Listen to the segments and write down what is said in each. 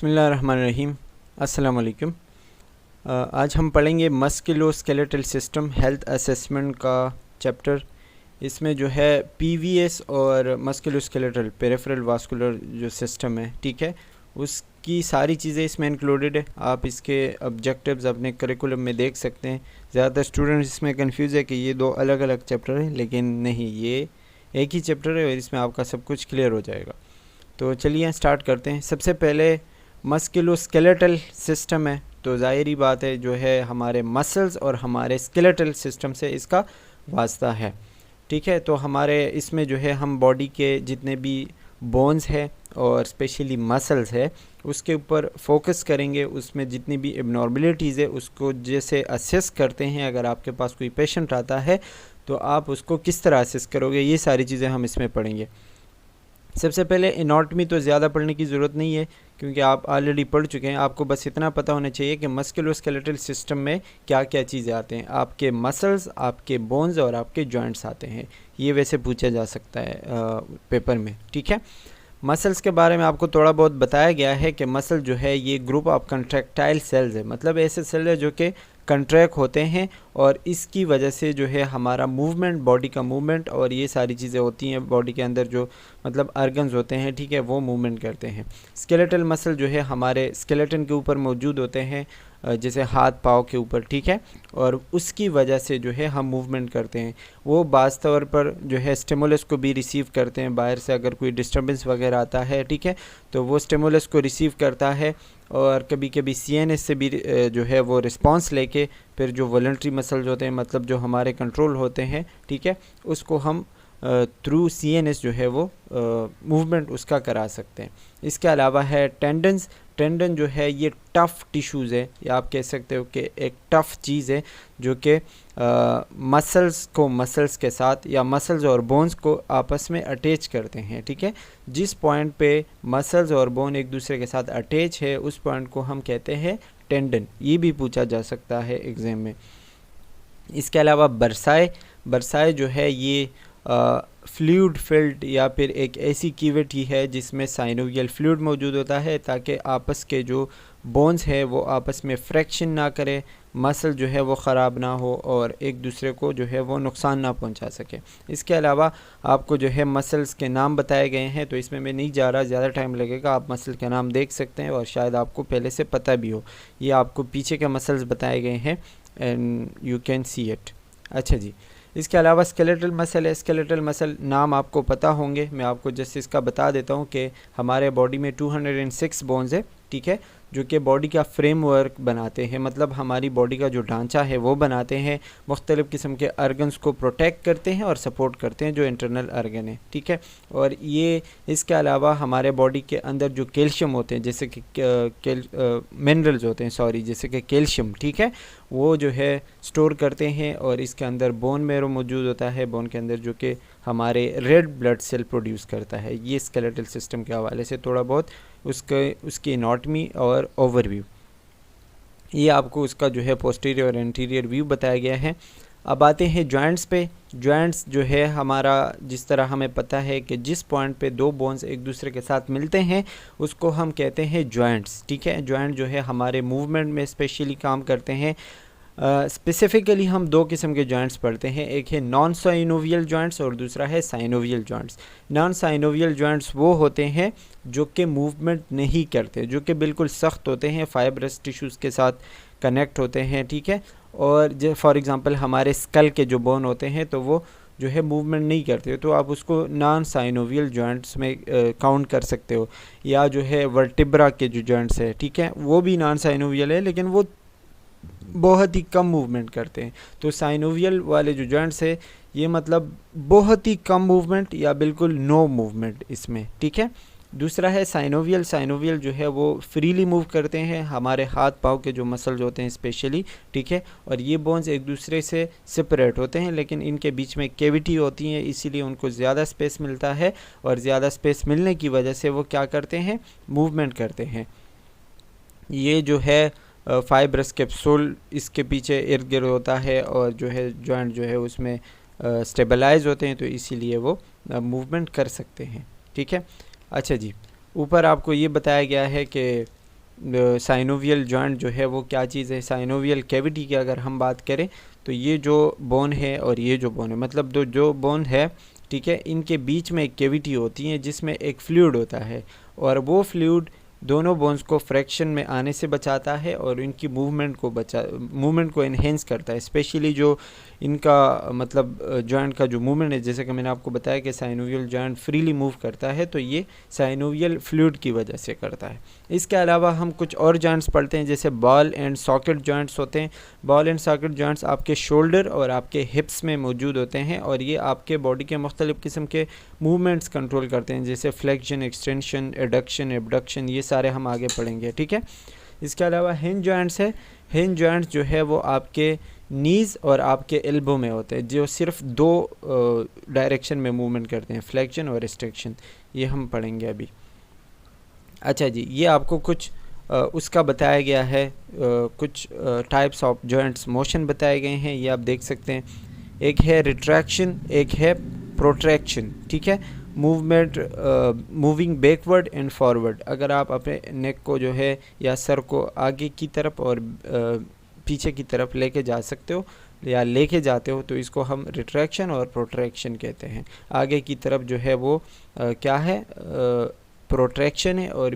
बिस्मिल्लाहिर्रहमानिर्रहीम। अस्सलाम वालेकुम। आज हम पढ़ेंगे मस्कुलोस्केलेटल सिस्टम हेल्थ असेसमेंट का चैप्टर। इसमें जो है पीवीएस और मस्कुलोस्केलेटल पेरिफेरल वास्कुलर जो सिस्टम है, ठीक है, उसकी सारी चीज़ें इसमें इंक्लूडेड है। आप इसके ऑब्जेक्टिव्स अपने करिकुलम में देख सकते हैं। ज़्यादातर स्टूडेंट्स इसमें कंफ्यूज है कि ये दो अलग अलग चैप्टर हैं, लेकिन नहीं, ये एक ही चैप्टर है और इसमें आपका सब कुछ क्लियर हो जाएगा। तो चलिए स्टार्ट करते हैं। सबसे पहले मस्कुलोस्केलेटल सिस्टम है, तो ज़ाहिरी बात है जो है हमारे मसल्स और हमारे स्केलेटल सिस्टम से इसका वास्ता है, ठीक है। तो हमारे इसमें जो है हम बॉडी के जितने भी बोन्स है और स्पेशली मसल्स है उसके ऊपर फोकस करेंगे। उसमें जितनी भी एबनॉर्मलिटीज़ है उसको जैसे असेस करते हैं। अगर आपके पास कोई पेशेंट आता है तो आप उसको किस तरह असेस करोगे, ये सारी चीज़ें हम इसमें पढ़ेंगे। सबसे पहले एनाटॉमी तो ज़्यादा पढ़ने की ज़रूरत नहीं है क्योंकि आप ऑलरेडी पढ़ चुके हैं। आपको बस इतना पता होना चाहिए कि मस्कुलोस्केलेटल सिस्टम में क्या क्या चीज़ें आते हैं। आपके मसल्स, आपके बोन्स और आपके जॉइंट्स आते हैं। ये वैसे पूछा जा सकता है पेपर में, ठीक है। मसल्स के बारे में आपको थोड़ा बहुत बताया गया है कि मसल जो है ये ग्रुप ऑफ कंट्रैक्टाइल सेल्स है, मतलब ऐसे सेल है जो कि कंट्रैक्ट होते हैं और इसकी वजह से जो है हमारा मूवमेंट, बॉडी का मूवमेंट और ये सारी चीज़ें होती हैं बॉडी के अंदर, जो मतलब ऑर्गन्स होते हैं, ठीक है, वो मूवमेंट करते हैं। स्केलेटल मसल जो है हमारे स्केलेटन के ऊपर मौजूद होते हैं, जैसे हाथ पाँव के ऊपर, ठीक है, और उसकी वजह से जो है हम मूवमेंट करते हैं। वो बाज़ तौर पर जो है स्टिमुलस को भी रिसीव करते हैं बाहर से। अगर कोई डिस्टर्बेंस वगैरह आता है, ठीक है, तो वो स्टिमुलस को रिसीव करता है और कभी कभी सीएनएस से भी जो है वो रिस्पांस लेके फिर जो वॉलंटरी मसल्स होते हैं, मतलब जो हमारे कंट्रोल होते हैं, ठीक है, उसको हम थ्रू सीएनएस जो है वो मूवमेंट उसका करा सकते हैं। इसके अलावा है टेंडन्स। टेंडन जो है ये टफ़ टिश्यूज़ है, या आप कह सकते हो कि एक टफ़ चीज़ है जो कि मसल्स को मसल्स के साथ या मसल्स और बोन्स को आपस में अटैच करते हैं, ठीक है। जिस पॉइंट पे मसल्स और बोन एक दूसरे के साथ अटैच है उस पॉइंट को हम कहते हैं टेंडन। ये भी पूछा जा सकता है एग्ज़ाम में। इसके अलावा बरसाए जो है ये फ्लूइड फिल्ड या फिर एक ऐसी कैविटी है जिसमें साइनोवियल फ्लूइड मौजूद होता है ताकि आपस के जो बोन्स है वो आपस में फ्रैक्शन ना करे, मसल जो है वो ख़राब ना हो और एक दूसरे को जो है वो नुकसान ना पहुंचा सके। इसके अलावा आपको जो है मसल्स के नाम बताए गए हैं, तो इसमें मैं नहीं जा रहा, ज़्यादा टाइम लगेगा। आप मसल के नाम देख सकते हैं और शायद आपको पहले से पता भी हो। ये आपको पीछे के मसल्स बताए गए हैं and you can see it. अच्छा जी, इसके अलावा स्केलेटल मसल है। स्केलेटल मसल नाम आपको पता होंगे, मैं आपको जस्ट इसका बता देता हूँ कि हमारे बॉडी में 206 बोन्स है, ठीक है, जो कि बॉडी का फ्रेमवर्क बनाते हैं, मतलब हमारी बॉडी का जो ढांचा है वो बनाते हैं। मुख्तलिफ़ किस्म के ऑर्गन्स को प्रोटेक्ट करते हैं और सपोर्ट करते हैं, जो इंटरनल ऑर्गन है, ठीक है। और ये इसके अलावा हमारे बॉडी के अंदर जो कैल्शियम होते हैं, जैसे कि मिनरल्स होते हैं, सॉरी, जैसे कि कैल्शियम, ठीक है, वो जो है स्टोर करते हैं। और इसके अंदर बोन मैरो मौजूद होता है, बोन के अंदर, जो कि हमारे रेड ब्लड सेल प्रोड्यूस करता है। ये स्केलेटल सिस्टम के हवाले से थोड़ा बहुत उसकी एनाटॉमी और ओवरव्यू, ये आपको उसका जो है पोस्टीरियर और एंटीरियर व्यू बताया गया है। अब आते हैं जॉइंट्स पे। जॉइंट्स जो है हमारा, जिस तरह हमें पता है कि जिस पॉइंट पे दो बोन्स एक दूसरे के साथ मिलते हैं उसको हम कहते हैं जॉइंट्स, ठीक है। जॉइंट जो है हमारे मूवमेंट में स्पेशली काम करते हैं। स्पेसिफ़िकली हम दो किस्म के जॉइंट्स पढ़ते हैं, एक है नॉन साइनोवियल जॉइंट्स और दूसरा है synovial joints. Non synovial joints वो होते हैं जो कि मूवमेंट नहीं करते, जो कि बिल्कुल सख्त होते हैं, फाइब्रस टिश्यूज़ के साथ कनेक्ट होते हैं, ठीक है। और जो फॉर एग्ज़ाम्पल हमारे स्कल के जो बोन होते हैं तो वो जो है मूवमेंट नहीं करते, तो आप उसको नॉन साइनोवियल जॉइंट्स में काउंट कर सकते हो। या जो है वर्टिब्रा के जो जॉइंट्स है, ठीक है, वो भी नॉन साइनोवियल है लेकिन वो बहुत ही कम मूवमेंट करते हैं। तो साइनोवियल वाले जो जॉइंट्स है ये मतलब बहुत ही कम मूवमेंट या बिल्कुल नो मूवमेंट इसमें, ठीक है। दूसरा है साइनोवियल। साइनोवियल जो है वो फ्रीली मूव करते हैं, हमारे हाथ पाँव के जो मसल्स होते हैं स्पेशली, ठीक है, और ये बोन्स एक दूसरे से सेपरेट होते हैं लेकिन इनके बीच में कैविटी होती है, इसीलिए उनको ज़्यादा स्पेस मिलता है और ज़्यादा स्पेस मिलने की वजह से वो क्या करते हैं, मूवमेंट करते हैं। ये जो है फाइब्रस कैप्सूल इसके पीछे इर्द गिर्द होता है और जो है जॉइंट जो है उसमें स्टेबलाइज होते हैं, तो इसीलिए वो मूवमेंट कर सकते हैं, ठीक है। अच्छा जी, ऊपर आपको ये बताया गया है कि साइनोवियल जॉइंट जो है वो क्या चीज़ है। साइनोवियल कैविटी की अगर हम बात करें तो ये जो बोन है और ये जो बोन है, मतलब जो बोन है, ठीक है, इनके बीच में एक कैविटी होती है जिसमें एक फ्लूइड होता है, और वो फ्लूइड दोनों बोन्स को फ्रैक्शन में आने से बचाता है और इनकी मूवमेंट को इन्हेंस करता है। स्पेशली जो इनका मतलब जॉइंट का जो मूवमेंट है, जैसे कि मैंने आपको बताया कि साइनोवियल जॉइंट फ्रीली मूव करता है, तो ये साइनोवियल फ्लूइड की वजह से करता है। इसके अलावा हम कुछ और जॉइंट्स पढ़ते हैं, जैसे बॉल एंड सॉकेट जॉइंट्स होते हैं। बॉल एंड सॉकेट जॉइंट्स आपके शोल्डर और आपके हिप्स में मौजूद होते हैं, और ये आपके बॉडी के मुख्तलिफ़ किस्म के मूवमेंट्स कंट्रोल करते हैं, जैसे फ्लेक्शन, एक्सटेंशन, एडक्शन, एबडक्शन, ये सारे हम आगे पढ़ेंगे, ठीक है। इसके अलावा हिंज जॉइंट्स है। हिंज जॉइंट्स जो है वो आपके नीज़ और आपके एल्बो में होते हैं, जो सिर्फ दो डायरेक्शन में मूवमेंट करते हैं, फ्लेक्शन और एक्सटेंशन, ये हम पढ़ेंगे अभी। अच्छा जी, ये आपको कुछ उसका बताया गया है, कुछ टाइप्स ऑफ जॉइंट्स मोशन बताए गए हैं, ये आप देख सकते हैं। एक है रिट्रैक्शन, एक है प्रोट्रैक्शन, ठीक है। Movement, moving backward and forward. अगर आप अपने नेक को जो है या सर को आगे की तरफ और पीछे की तरफ लेके जा सकते हो या लेके जाते हो, तो इसको हम रिट्रैक्शन और प्रोट्रैक्शन कहते हैं। आगे की तरफ जो है वो क्या है, प्रोट्रैक्शन है, और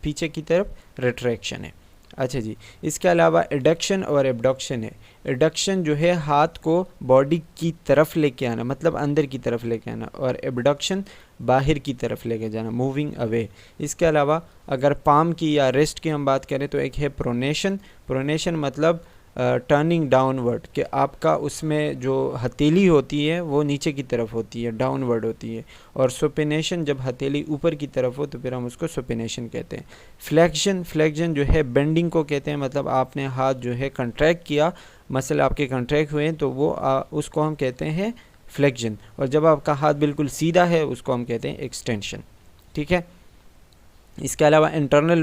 पीछे की तरफ रिट्रैक्शन है। अच्छा जी, इसके अलावा एडक्शन और एबडक्शन है। एडक्शन जो है हाथ को बॉडी की तरफ लेके आना, मतलब अंदर की तरफ लेके आना, और एबडक्शन बाहर की तरफ लेके जाना, मूविंग अवे। इसके अलावा अगर पाम की या रिस्ट की हम बात करें तो एक है प्रोनेशन। प्रोनेशन मतलब टर्निंग डाउनवर्ड, कि आपका उसमें जो हथेली होती है वो नीचे की तरफ होती है, डाउनवर्ड होती है। और सुपिनेशन, जब हथेली ऊपर की तरफ हो तो फिर हम उसको सुपिनेशन कहते हैं। फ्लेक्शन जो है बेंडिंग को कहते हैं, मतलब आपने हाथ जो है कंट्रैक्ट किया, मसल आपके कंट्रैक्ट हुए तो वो उसको हम कहते हैं फ्लेक्शन। और जब आपका हाथ बिल्कुल सीधा है उसको हम कहते हैं एक्सटेंशन, ठीक है। इसके अलावा इंटरनल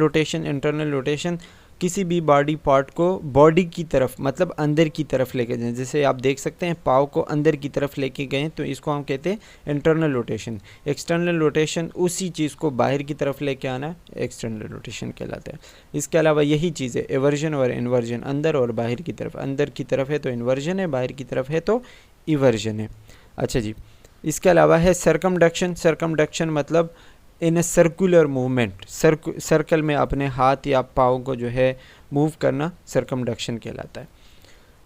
रोटेशन किसी भी बॉडी पार्ट को बॉडी की तरफ, मतलब अंदर की तरफ लेके जाएं। जैसे आप देख सकते हैं पाँव को अंदर की तरफ लेके गए तो इसको हम कहते हैं इंटरनल रोटेशन। एक्सटर्नल रोटेशन उसी चीज़ को बाहर की तरफ लेके आना एक्सटर्नल रोटेशन कहलाता है। इसके अलावा यही चीज़ है एवर्जन और इन्वर्जन, अंदर और बाहर की तरफ। अंदर की तरफ है तो इन्वर्जन है, बाहर की तरफ है तो इवर्जन है। अच्छा जी, इसके अलावा है सरकमडक्शन मतलब इन ए सर्कुलर मूवमेंट, सर्कल में अपने हाथ या पाँव को जो है मूव करना सरकमडक्शन कहलाता है।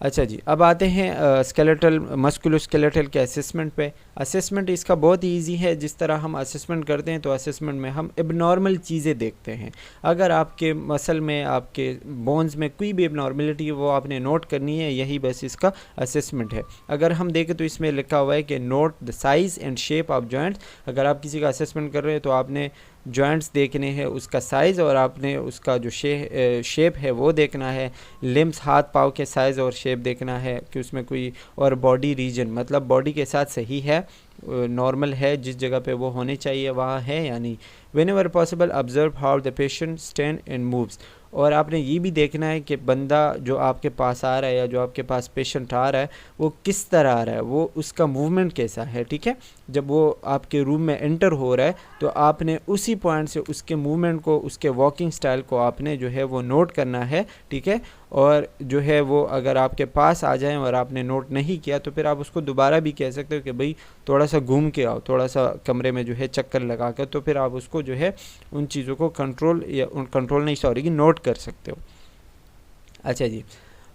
अच्छा जी, अब आते हैं स्केलेटल मस्कुलोस्केलेटल के असेसमेंट पे। असेसमेंट इसका बहुत ही ईजी है। जिस तरह हम असेसमेंट करते हैं तो असेसमेंट में हम एबनॉर्मल चीज़ें देखते हैं। अगर आपके मसल में, आपके बोन्स में कोई भी एबनॉर्मलिटी है वो आपने नोट करनी है, यही बस इसका असेसमेंट है। अगर हम देखें तो इसमें लिखा हुआ है कि note the size and shape of joints. अगर आप किसी का असेसमेंट कर रहे हैं तो आपने जॉइंट्स देखने हैं, उसका साइज़ और आपने उसका जो शेप है वो देखना है। लिम्स, हाथ पाँव के साइज़ और शेप देखना है कि उसमें कोई, और बॉडी रीजन मतलब बॉडी के साथ सही है, नॉर्मल है, जिस जगह पे वो होने चाहिए वहाँ है या नहीं। Whenever possible observe how the patient stand and moves. और आपने ये भी देखना है कि बंदा जो आपके पास आ रहा है या जो आपके पास पेशेंट आ रहा है वो किस तरह आ रहा है, वो उसका मूवमेंट कैसा है, ठीक है। जब वो आपके रूम में एंटर हो रहा है तो आपने उसी पॉइंट से उसके मूवमेंट को, उसके वॉकिंग स्टाइल को आपने जो है वो नोट करना है, ठीक है। और जो है वो अगर आपके पास आ जाए और आपने नोट नहीं किया तो फिर आप उसको दोबारा भी कह सकते हो कि भाई थोड़ा सा घूम के आओ, थोड़ा सा कमरे में जो है चक्कर लगा कर, तो फिर आप उसको जो है उन चीज़ों को नोट कर सकते हो। अच्छा जी,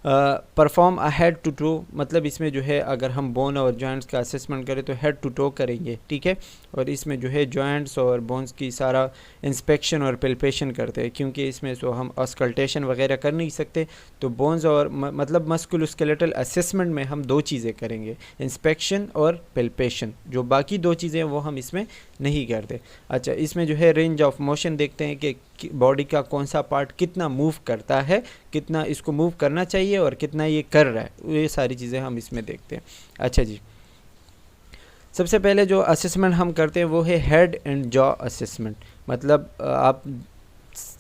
perform a head to toe, मतलब इसमें जो है अगर हम बोन और जॉइंट्स का असेसमेंट करें तो हेड टू टो करेंगे, ठीक है। और इसमें जो है जॉइंट्स और बोन्स की सारा इंस्पेक्शन और पेल्पेशन करते हैं, क्योंकि इसमें तो हम ऑस्कल्टेशन वगैरह कर नहीं सकते। तो बोन्स और मतलब मस्कुलोस्केलेटल असेसमेंट में हम दो चीज़ें करेंगे, इंस्पेक्शन और पेल्पेशन। जो बाकी दो चीज़ें वो हम इसमें नहीं करते। अच्छा, इसमें जो है रेंज ऑफ मोशन देखते हैं कि बॉडी का कौन सा पार्ट कितना मूव करता है, कितना इसको मूव करना चाहिए और कितना ये कर रहा है, ये सारी चीज़ें हम इसमें देखते हैं। अच्छा जी, सबसे पहले जो असेसमेंट हम करते हैं वो है हेड एंड जॉ असेसमेंट। मतलब आप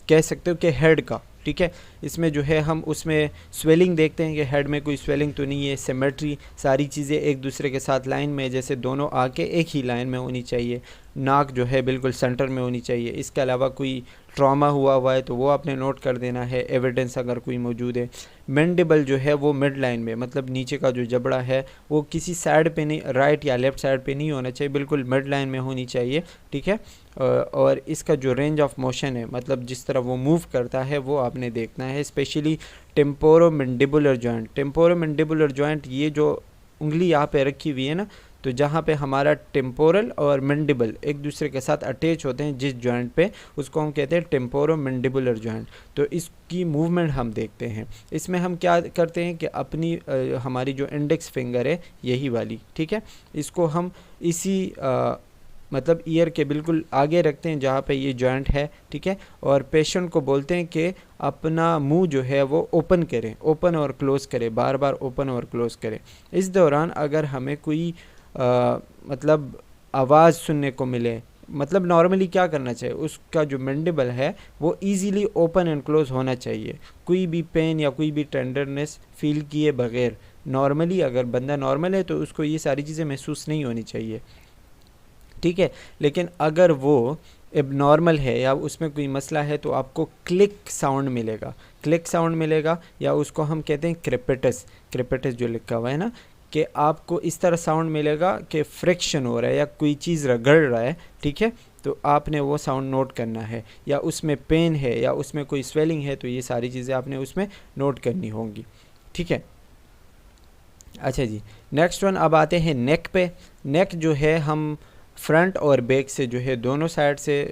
कह सकते हो कि हेड का, ठीक है। इसमें जो है हम उसमें स्वेलिंग देखते हैं कि हेड में कोई स्वेलिंग तो नहीं है, सिमेट्री, सारी चीज़ें एक दूसरे के साथ लाइन में, जैसे दोनों आके एक ही लाइन में होनी चाहिए, नाक जो है बिल्कुल सेंटर में होनी चाहिए। इसके अलावा कोई ट्रॉमा हुआ है तो वो आपने नोट कर देना है, एविडेंस अगर कोई मौजूद है। मैंडिबल जो है वो मिड लाइन में, मतलब नीचे का जो जबड़ा है वो किसी साइड पे नहीं, राइट या लेफ़्ट साइड पे नहीं होना चाहिए, बिल्कुल मिड लाइन में होनी चाहिए, ठीक है। और इसका जो रेंज ऑफ मोशन है, मतलब जिस तरह वो मूव करता है वो आपने देखना है, specially temporomandibular joint. Temporomandibular joint, ये जो उंगली यहाँ पे रखी हुई है ना, तो जहाँ पे हमारा टेम्पोरल और मैंडिबल एक दूसरे के साथ अटैच होते हैं जिस जॉइंट पे, उसको हम कहते हैं टेम्पोरोमैंडिबुलर जॉइंट। तो इसकी मूवमेंट हम देखते हैं। इसमें हम क्या करते हैं कि अपनी हमारी जो इंडेक्स फिंगर है यही वाली, ठीक है, इसको हम इसी मतलब ईयर के बिल्कुल आगे रखते हैं जहाँ पे ये जॉइंट है, ठीक है। और पेशेंट को बोलते हैं कि अपना मुंह जो है वो ओपन करें, ओपन और क्लोज़ करें, बार बार ओपन और क्लोज़ करें। इस दौरान अगर हमें कोई मतलब आवाज़ सुनने को मिले, मतलब नॉर्मली क्या करना चाहिए, उसका जो मैंडिबल है वो इजीली ओपन एंड क्लोज होना चाहिए, कोई भी पेन या कोई भी टेंडरनेस फील किए बगैर। नॉर्मली अगर बंदा नॉर्मल है तो उसको ये सारी चीज़ें महसूस नहीं होनी चाहिए, ठीक है। लेकिन अगर वो एबनॉर्मल है या उसमें कोई मसला है तो आपको क्लिक साउंड मिलेगा, क्लिक साउंड मिलेगा, या उसको हम कहते हैं क्रेपेटस, क्रेपेटस जो लिखा हुआ है ना, कि आपको इस तरह साउंड मिलेगा कि फ्रिक्शन हो रहा है या कोई चीज़ रगड़ रहा है, ठीक है। तो आपने वो साउंड नोट करना है, या उसमें पेन है या उसमें कोई स्वेलिंग है, तो ये सारी चीज़ें आपने उसमें नोट करनी होंगी, ठीक है। अच्छा जी, नेक्स्ट वन अब आते हैं नेक पे। नेक जो है हम फ्रंट और बैक से जो है दोनों साइड से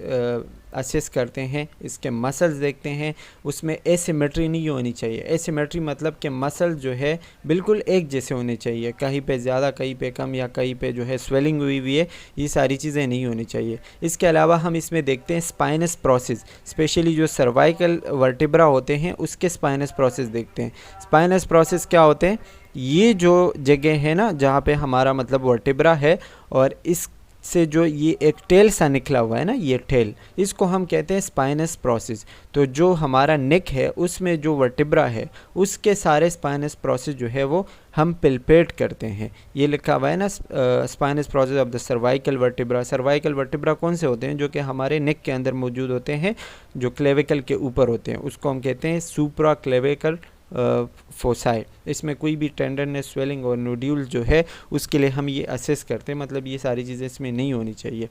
असेस करते हैं, इसके मसल्स देखते हैं, उसमें एसिमेट्री नहीं होनी चाहिए। एसिमेट्री मतलब कि मसल जो है बिल्कुल एक जैसे होने चाहिए, कहीं पे ज़्यादा कहीं पे कम, या कहीं पे जो है स्वेलिंग हुई हुई है, ये सारी चीज़ें नहीं होनी चाहिए। इसके अलावा हम इसमें देखते हैं स्पाइनस प्रोसेस, स्पेशली जो सर्वाइकल वर्टिब्रा होते हैं उसके स्पाइनस प्रोसेस देखते हैं। स्पाइनस प्रोसेस क्या होते हैं, ये जो जगह है ना जहाँ पे हमारा मतलब वर्टिब्रा है, और इस से जो ये एक टेल सा निकला हुआ है ना, ये टेल, इसको हम कहते हैं स्पाइनस प्रोसेस। तो जो हमारा नेक है उसमें जो वर्टिब्रा है उसके सारे स्पाइनस प्रोसेस जो है वो हम पिलपेट करते हैं। ये लिखा हुआ है ना, spinous process of the cervical vertebra. Cervical vertebra कौन से होते हैं, जो कि हमारे नेक के अंदर मौजूद होते हैं, जो क्लेविकल के ऊपर होते हैं, उसको हम कहते हैं सुप्रा क्लेविकल फोसाई। इसमें कोई भी टेंडरनेस, स्वेलिंग और नोड्यूल जो है उसके लिए हम ये असेस करते हैं, मतलब ये सारी चीज़ें इसमें नहीं होनी चाहिए।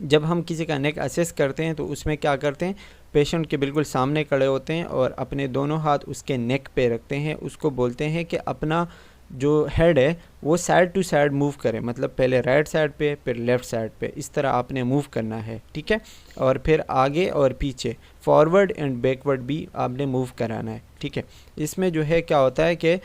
जब हम किसी का नेक असेस करते हैं तो उसमें क्या करते हैं, पेशेंट के बिल्कुल सामने खड़े होते हैं और अपने दोनों हाथ उसके नेक पे रखते हैं। उसको बोलते हैं कि अपना जो हेड है वो साइड टू साइड मूव करे, मतलब पहले राइट साइड पे फिर लेफ़्ट साइड पे, इस तरह आपने मूव करना है, ठीक है। और फिर आगे और पीछे, फॉरवर्ड एंड बैकवर्ड भी आपने मूव कराना है, ठीक है। इसमें जो है क्या होता है कि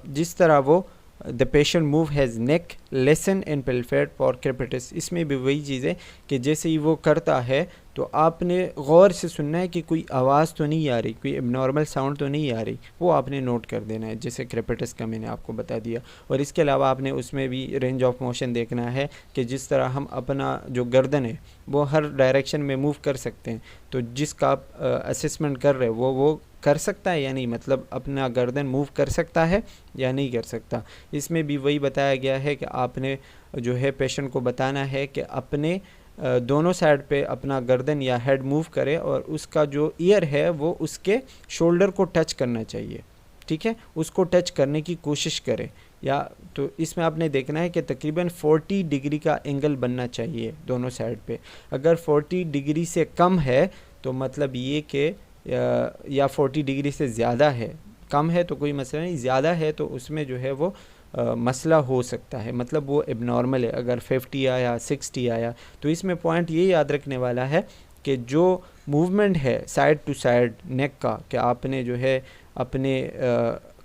जिस तरह वो the patient move his neck listen and palpate for crepitus, इसमें भी वही चीज़ है कि जैसे ही वो करता है तो आपने गौर से सुनना है कि कोई आवाज़ तो नहीं आ रही, कोई एबनॉर्मल साउंड तो नहीं आ रही, वो आपने नोट कर देना है, जैसे क्रेपेटस का मैंने आपको बता दिया। और इसके अलावा आपने उसमें भी रेंज ऑफ मोशन देखना है कि जिस तरह हम अपना जो गर्दन है वो हर डायरेक्शन में मूव कर सकते हैं, तो जिसका आप असेसमेंट कर रहे हो वो कर सकता है या नहीं, मतलब अपना गर्दन मूव कर सकता है या नहीं कर सकता। इसमें भी वही बताया गया है कि आपने जो है पेशेंट को बताना है कि अपने दोनों साइड पे अपना गर्दन या हेड मूव करे और उसका जो ईयर है वो उसके शोल्डर को टच करना चाहिए, ठीक है, उसको टच करने की कोशिश करें। या तो इसमें आपने देखना है कि तकरीबन 40 डिग्री का एंगल बनना चाहिए दोनों साइड पे। अगर 40 डिग्री से कम है तो मतलब ये कि या 40 डिग्री से ज़्यादा है, कम है तो कोई मसला नहीं, ज़्यादा है तो उसमें जो है वो मसला हो सकता है, मतलब वो एबनॉर्मल है। अगर 50 आया 60 आया तो इसमें पॉइंट ये याद रखने वाला है कि जो मूवमेंट है साइड टू साइड नेक का, कि आपने जो है अपने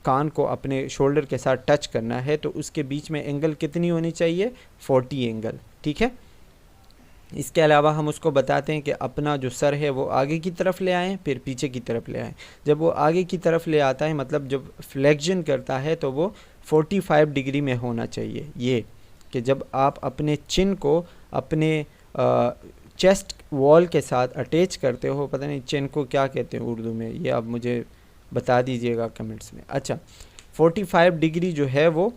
कान को अपने शोल्डर के साथ टच करना है, तो उसके बीच में एंगल कितनी होनी चाहिए, 40 एंगल, ठीक है। इसके अलावा हम उसको बताते हैं कि अपना जो सर है वो आगे की तरफ ले आएँ फिर पीछे की तरफ ले आएँ। जब वो आगे की तरफ ले आता है, मतलब जब फ्लेक्शन करता है, तो वो 45 डिग्री में होना चाहिए। ये कि जब आप अपने चिन को अपने चेस्ट वॉल के साथ अटैच करते हो, पता नहीं चिन को क्या कहते हैं उर्दू में, ये आप मुझे बता दीजिएगा कमेंट्स में। अच्छा, 45 डिग्री जो है वो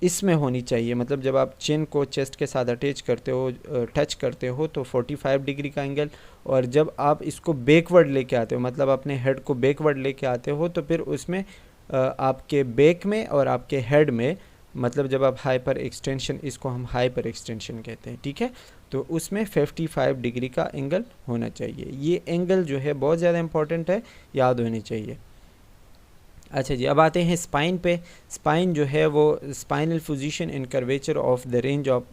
इसमें होनी चाहिए, मतलब जब आप चिन को चेस्ट के साथ अटैच करते हो, टच करते हो, तो 45 डिग्री का एंगल। और जब आप इसको बैकवर्ड लेके आते हो, मतलब अपने हेड को बैकवर्ड लेके आते हो, तो फिर उसमें आपके बैक में और आपके हेड में, मतलब जब आप हाइपर एक्सटेंशन, इसको हम हाइपर एक्सटेंशन कहते हैं, ठीक है, तो उसमें 55 डिग्री का एंगल होना चाहिए। ये एंगल जो है बहुत ज़्यादा इंपॉर्टेंट है, याद होनी चाहिए। अच्छा जी, अब आते हैं स्पाइन पे। स्पाइन जो है वो spinal position in curvature of the range of,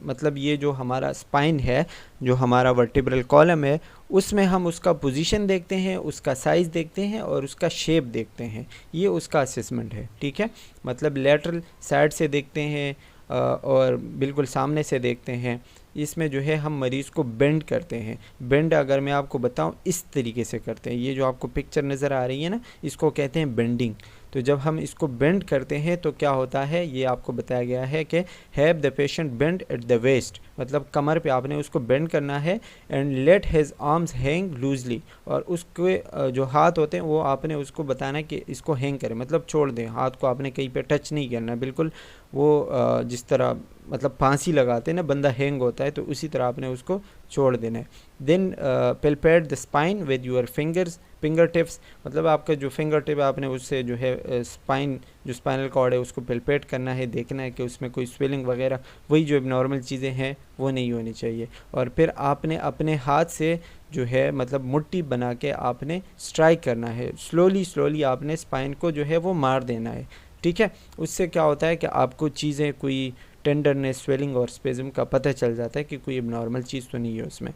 मतलब ये जो हमारा स्पाइन है, जो हमारा वर्टिब्रल कॉलम है, उसमें हम उसका पोजीशन देखते हैं, उसका साइज़ देखते हैं और उसका शेप देखते हैं। ये उसका असेसमेंट है, ठीक है। मतलब लेटरल साइड से देखते हैं और बिल्कुल सामने से देखते हैं। इसमें जो है हम मरीज़ को बेंड करते हैं। बेंड अगर मैं आपको बताऊं, इस तरीके से करते हैं। ये जो आपको पिक्चर नज़र आ रही है ना, इसको कहते हैं बेंडिंग। तो जब हम इसको बेंड करते हैं तो क्या होता है, ये आपको बताया गया है कि have the patient bend at the waist, मतलब कमर पे आपने उसको बेंड करना है। And let his arms hang loosely, और उसके जो हाथ होते हैं वो आपने उसको बताना है कि इसको हैंग करें, मतलब छोड़ दें। हाथ को आपने कहीं पे टच नहीं करना, बिल्कुल वो जिस तरह मतलब फांसी लगाते हैं ना, बंदा हैंग होता है, तो उसी तरह आपने उसको छोड़ देना है। Then palpate the spine with your finger tips, मतलब आपका जो फिंगर टिप आपने उससे जो है स्पाइन, जो स्पाइनल कॉर्ड है, उसको पेल्पेट करना है, देखना है कि उसमें कोई स्वेलिंग वगैरह, वही जो नॉर्मल चीज़ें हैं वो नहीं होनी चाहिए। और फिर आपने अपने हाथ से जो है मतलब मुट्ठी बना के आपने स्ट्राइक करना है, स्लोली आपने स्पाइन को जो है वो मार देना है, ठीक है। उससे क्या होता है कि आपको चीज़ें, कोई टेंडरनेस, स्वेलिंग और स्पेज़म का पता चल जाता है कि कोई नॉर्मल चीज़ तो नहीं है उसमें।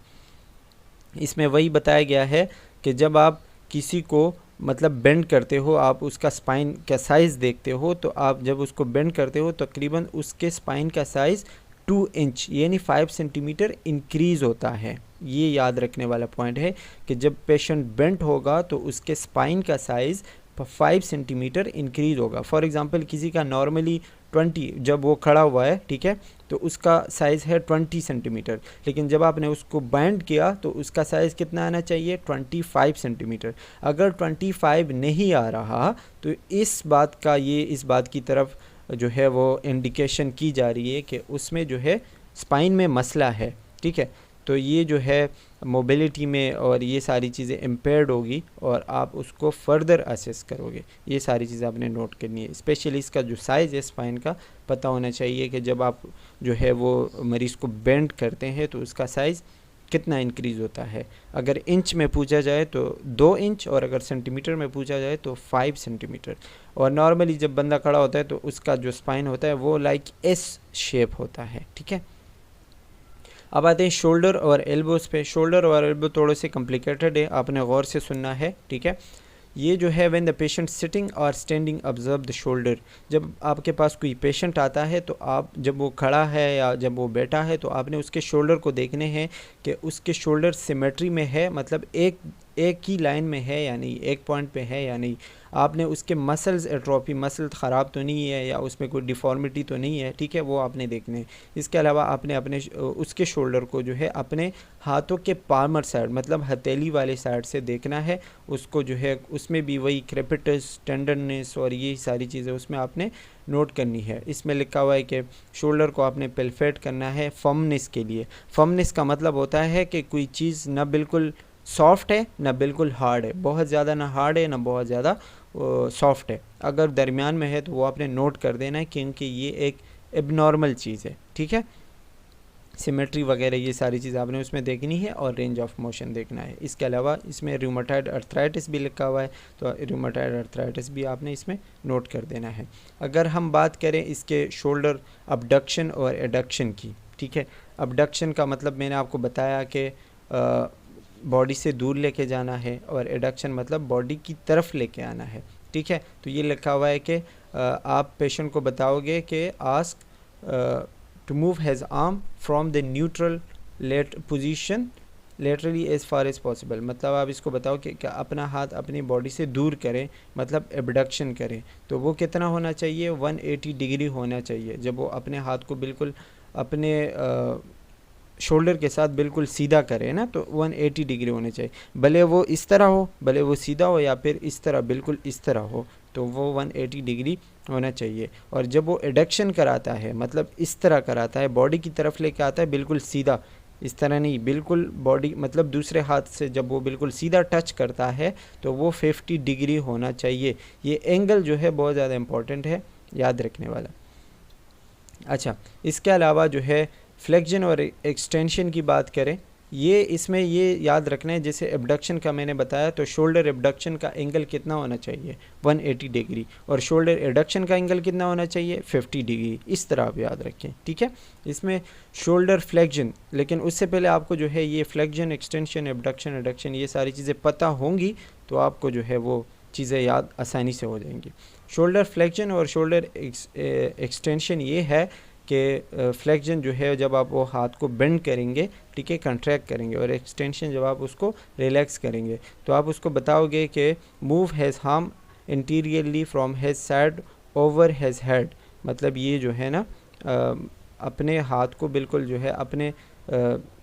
इसमें वही बताया गया है कि जब आप किसी को मतलब बेंड करते हो, आप उसका स्पाइन का साइज़ देखते हो, तो आप जब उसको बेंड करते हो तकरीबन उसके स्पाइन का साइज़ 2 इंच यानी 5 सेंटीमीटर इंक्रीज़ होता है। ये याद रखने वाला पॉइंट है कि जब पेशेंट बेंट होगा तो उसके स्पाइन का साइज़ 5 सेंटीमीटर इंक्रीज़ होगा। फॉर एग्ज़ाम्पल किसी का नॉर्मली 20, जब वो खड़ा हुआ है, ठीक है, तो उसका साइज़ है 20 सेंटीमीटर, लेकिन जब आपने उसको बाइंड किया तो उसका साइज़ कितना आना चाहिए, 25 सेंटीमीटर। अगर 25 नहीं आ रहा तो इस बात की तरफ जो है वो इंडिकेशन की जा रही है कि उसमें जो है स्पाइन में मसला है, ठीक है। तो ये जो है मोबिलिटी में और ये सारी चीज़ें इम्पेयर्ड होगी और आप उसको फर्दर असेस करोगे। ये सारी चीज़ें आपने नोट करनी है। स्पेशली इसका जो साइज़ है स्पाइन का पता होना चाहिए कि जब आप जो है वो मरीज़ को बेंड करते हैं तो उसका साइज़ कितना इंक्रीज़ होता है। अगर इंच में पूछा जाए तो 2 इंच, और अगर सेंटीमीटर में पूछा जाए तो 5 सेंटीमीटर। और नॉर्मली जब बंदा खड़ा होता है तो उसका जो स्पाइन होता है वो लाइक एस शेप होता है, ठीक है। अब आते हैं शोल्डर और एल्बोज़ पे। शोल्डर और एल्बो थोड़े से कॉम्प्लिकेटेड है, आपने गौर से सुनना है, ठीक है। ये जो है व्हेन द पेशेंट सिटिंग और स्टैंडिंग ऑब्जर्व द शोल्डर, जब आपके पास कोई पेशेंट आता है तो आप जब वो खड़ा है या जब वो बैठा है तो आपने उसके शोल्डर को देखने हैं कि उसके शोल्डर सिमेट्री में है, मतलब एक ही लाइन में है या नहीं, एक पॉइंट पे है या नहीं। आपने उसके मसल्स एट्रोफी, मसल ख़राब तो नहीं है या उसमें कोई डिफ़ॉर्मिटी तो नहीं है, ठीक है, वो आपने देखने हैं। इसके अलावा आपने अपने उसके शोल्डर को जो है अपने हाथों के पाल्मर साइड, मतलब हथेली वाले साइड से देखना है। उसको जो है उसमें भी वही क्रेपिटस, टेंडरनेस और ये सारी चीज़ें उसमें आपने नोट करनी है। इसमें लिखा हुआ है कि शोल्डर को आपने पेल्फेट करना है फर्मनेस के लिए। फर्मनेस का मतलब होता है कि कोई चीज़ ना बिल्कुल सॉफ्ट है ना बिल्कुल हार्ड है, बहुत ज़्यादा ना हार्ड है ना बहुत ज़्यादा सॉफ्ट है। अगर दरमियान में है तो वो आपने नोट कर देना है क्योंकि ये एक एबनॉर्मल चीज़ है, ठीक है। सिमेट्री वगैरह ये सारी चीज़ आपने उसमें देखनी है और रेंज ऑफ मोशन देखना है। इसके अलावा इसमें रूमेटॉइड अर्थराइटिस भी लिखा हुआ है, तो रूमेटॉइड अर्थराइटिस भी आपने इसमें नोट कर देना है। अगर हम बात करें इसके शोल्डर अबडक्शन और एडक्शन की, ठीक है। अबडक्शन का मतलब मैंने आपको बताया कि बॉडी से दूर लेके जाना है, और एडक्शन मतलब बॉडी की तरफ लेके आना है, ठीक है। तो ये लिखा हुआ है कि आप पेशेंट को बताओगे कि ask to move his arm from the neutral position laterally as far as possible, मतलब आप इसको बताओ कि अपना हाथ अपनी बॉडी से दूर करें, मतलब एबडक्शन करें। तो वो कितना होना चाहिए, 180 डिग्री होना चाहिए। जब वो अपने हाथ को बिल्कुल अपने शोल्डर के साथ बिल्कुल सीधा करे ना, तो 180 डिग्री होने चाहिए। भले वो इस तरह हो, भले वो सीधा हो, या फिर इस तरह बिल्कुल इस तरह हो, तो वो 180 डिग्री होना चाहिए। और जब वो एडक्शन कराता है, मतलब इस तरह कराता है, बॉडी की तरफ लेके आता है बिल्कुल सीधा, इस तरह नहीं, बिल्कुल बॉडी मतलब दूसरे हाथ से जब वो बिल्कुल सीधा टच करता है तो वो 50 डिग्री होना चाहिए। ये एंगल जो है बहुत ज़्यादा इम्पॉर्टेंट है, याद रखने वाला। अच्छा, इसके अलावा जो है फ्लेक्शन और एक्सटेंशन की बात करें, ये इसमें ये याद रखना है, जैसे एबडक्शन का मैंने बताया, तो शोल्डर एबडक्शन का एंगल कितना होना चाहिए 180 डिग्री, और शोल्डर एडक्शन का एंगल कितना होना चाहिए 50 डिग्री। इस तरह आप याद रखें, ठीक है। इसमें शोल्डर फ्लेक्शन, लेकिन उससे पहले आपको जो है ये फ्लेक्शन, एक्सटेंशन, एबडक्शन, एडक्शन ये सारी चीज़ें पता होंगी तो आपको जो है वो चीज़ें याद आसानी से हो जाएंगी। शोल्डर फ्लेक्शन और शोल्डर एक्सटेंशन ये है कि फ्लेक्शन जो है जब आप वो हाथ को बेंड करेंगे, ठीक है, कंट्रैक्ट करेंगे, और एक्सटेंशन जब आप उसको रिलैक्स करेंगे, तो आप उसको बताओगे कि move has harm interiorly from has side over has head. मतलब ये जो है ना अपने हाथ को बिल्कुल जो है अपने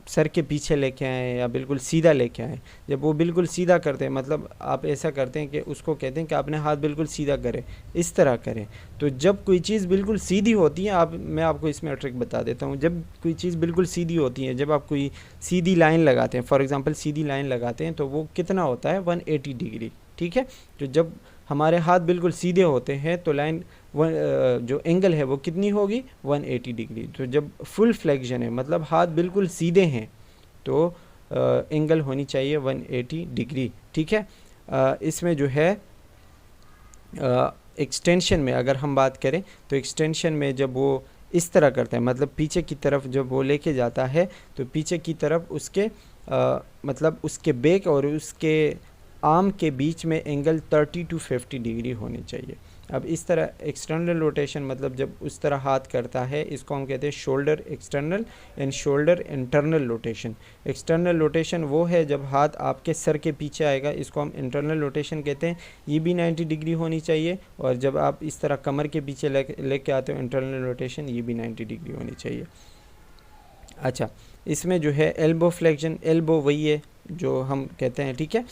सर के पीछे लेके आएँ या बिल्कुल सीधा लेके आएँ। जब वो बिल्कुल सीधा करते हैं, मतलब आप ऐसा करते हैं कि उसको कहते हैं कि आपने हाथ बिल्कुल सीधा करें, इस तरह करें। तो जब कोई चीज़ बिल्कुल सीधी होती है, मैं आपको इसमें ट्रिक बता देता हूँ। जब कोई चीज़ बिल्कुल सीधी होती है, जब आप कोई सीधी लाइन लगाते हैं, फॉर एग्ज़ाम्पल सीधी लाइन लगाते हैं, तो वो कितना होता है 180 डिग्री, ठीक है। तो जब हमारे हाथ बिल्कुल सीधे होते हैं तो लाइन जो एंगल है वो कितनी होगी 180 डिग्री। तो जब फुल फ्लेक्शन है, मतलब हाथ बिल्कुल सीधे हैं, तो एंगल होनी चाहिए 180 डिग्री, ठीक है। इसमें जो है एक्सटेंशन में अगर हम बात करें, तो एक्सटेंशन में जब वो इस तरह करता है, मतलब पीछे की तरफ जब वो लेके जाता है, तो पीछे की तरफ उसके मतलब उसके बैक और उसके आर्म के बीच में एंगल 30 to 50 डिग्री होनी चाहिए। अब इस तरह एक्सटर्नल रोटेशन, मतलब जब उस तरह हाथ करता है, इसको हम कहते हैं shoulder external and shoulder internal rotation. External rotation वो है जब हाथ आपके सर के पीछे आएगा, इसको हम इंटरनल रोटेशन कहते हैं, ये भी 90 डिग्री होनी चाहिए। और जब आप इस तरह कमर के पीछे लेके आते हो इंटरनल रोटेशन, ये भी 90 डिग्री होनी चाहिए। अच्छा, इसमें जो है एल्बो फ्लेक्शन, एल्बो वही है जो हम कहते हैं, ठीक है।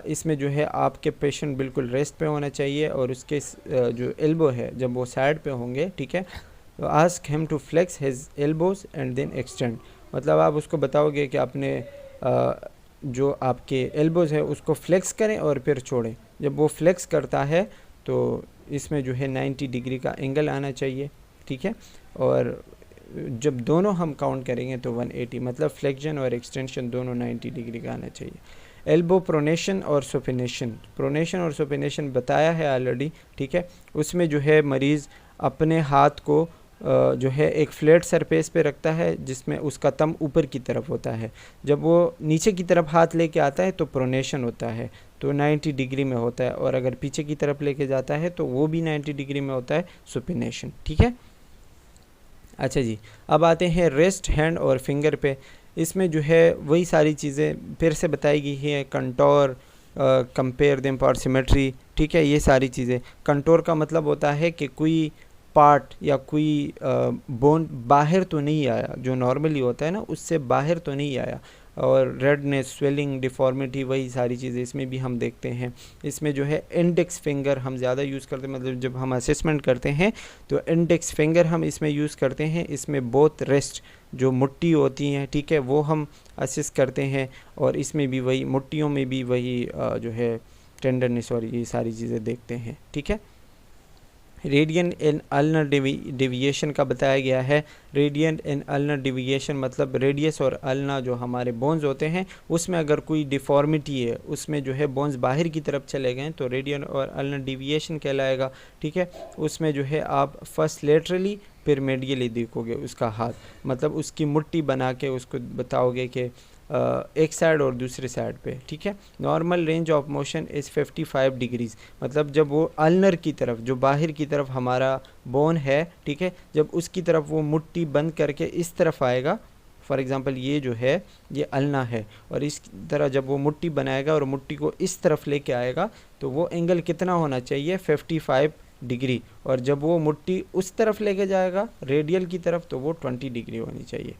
इसमें जो है आपके पेशेंट बिल्कुल रेस्ट पे होना चाहिए, और उसके जो एल्बो है जब वो साइड पे होंगे, ठीक है, तो ask him to flex his elbows and then extend. मतलब आप उसको बताओगे कि आपने जो आपके एल्बोज है उसको फ्लेक्स करें और फिर छोड़ें। जब वो फ्लेक्स करता है तो इसमें जो है 90 डिग्री का एंगल आना चाहिए, ठीक है। और जब दोनों हम काउंट करेंगे तो 180, मतलब फ्लेक्शन और एक्सटेंशन दोनों 90 डिग्री का आना चाहिए। एल्बो प्रोनेशन और सुपिनेशन, प्रोनेशन और सुपिनेशन बताया है ऑलरेडी, ठीक है। उसमें जो है मरीज़ अपने हाथ को जो है एक फ्लैट सरफेस पे रखता है जिसमें उसका थंब ऊपर की तरफ होता है। जब वो नीचे की तरफ हाथ लेके आता है तो प्रोनेशन होता है, तो 90 डिग्री में होता है, और अगर पीछे की तरफ लेके जाता है तो वो भी 90 डिग्री में होता है, सुपिनेशन, ठीक है। अच्छा जी, अब आते हैं रेस्ट हैंड और फिंगर पे। इसमें जो है वही सारी चीज़ें फिर से बताई गई है, contour, compare them for symmetry, ठीक है। ये सारी चीज़ें, कंटोर का मतलब होता है कि कोई पार्ट या कोई बोन बाहर तो नहीं आया, जो नॉर्मली होता है ना उससे बाहर तो नहीं आया, और रेडनेस, स्वेलिंग, डिफॉर्मिटी, वही सारी चीज़ें इसमें भी हम देखते हैं। इसमें जो है इंडेक्स फिंगर हम ज़्यादा यूज़ करते हैं, मतलब जब हम असेसमेंट करते हैं तो इंडेक्स फिंगर हम इसमें यूज़ करते हैं। इसमें बोथ रेस्ट जो मुट्ठी होती हैं, ठीक है, वो हम असेस करते हैं, और इसमें भी वही मुट्ठियों में भी वही जो है टेंडरनेस और ये सारी चीज़ें देखते हैं, ठीक है। रेडियन एंड अल्नर डेविएशन का बताया गया है। रेडियन एंड अल्नर डेविएशन मतलब रेडियस और अल्ना जो हमारे बोन्स होते हैं उसमें अगर कोई डिफॉर्मिटी है, उसमें जो है बोन्स बाहर की तरफ चले गए तो रेडियन और अल्नर डेविएशन कहलाएगा, ठीक है। उसमें जो है आप फर्स्ट लेटरली फिर मेडियली देखोगे उसका हाथ, मतलब उसकी मुट्ठी बना के उसको बताओगे कि एक साइड और दूसरे साइड पे, ठीक है। Normal range of motion is 55 degrees, मतलब जब वो अल्नर की तरफ, जो बाहर की तरफ हमारा बोन है, ठीक है, जब उसकी तरफ वो मुट्ठी बंद करके इस तरफ आएगा, फॉर एग्ज़ाम्पल ये जो है ये अल्ना है, और इस तरह जब वो मुट्ठी बनाएगा और मुट्ठी को इस तरफ लेके आएगा तो वो एंगल कितना होना चाहिए 55 डिग्री, और जब वो मुट्ठी उस तरफ लेके जाएगा रेडियल की तरफ तो वो 20 डिग्री होनी चाहिए।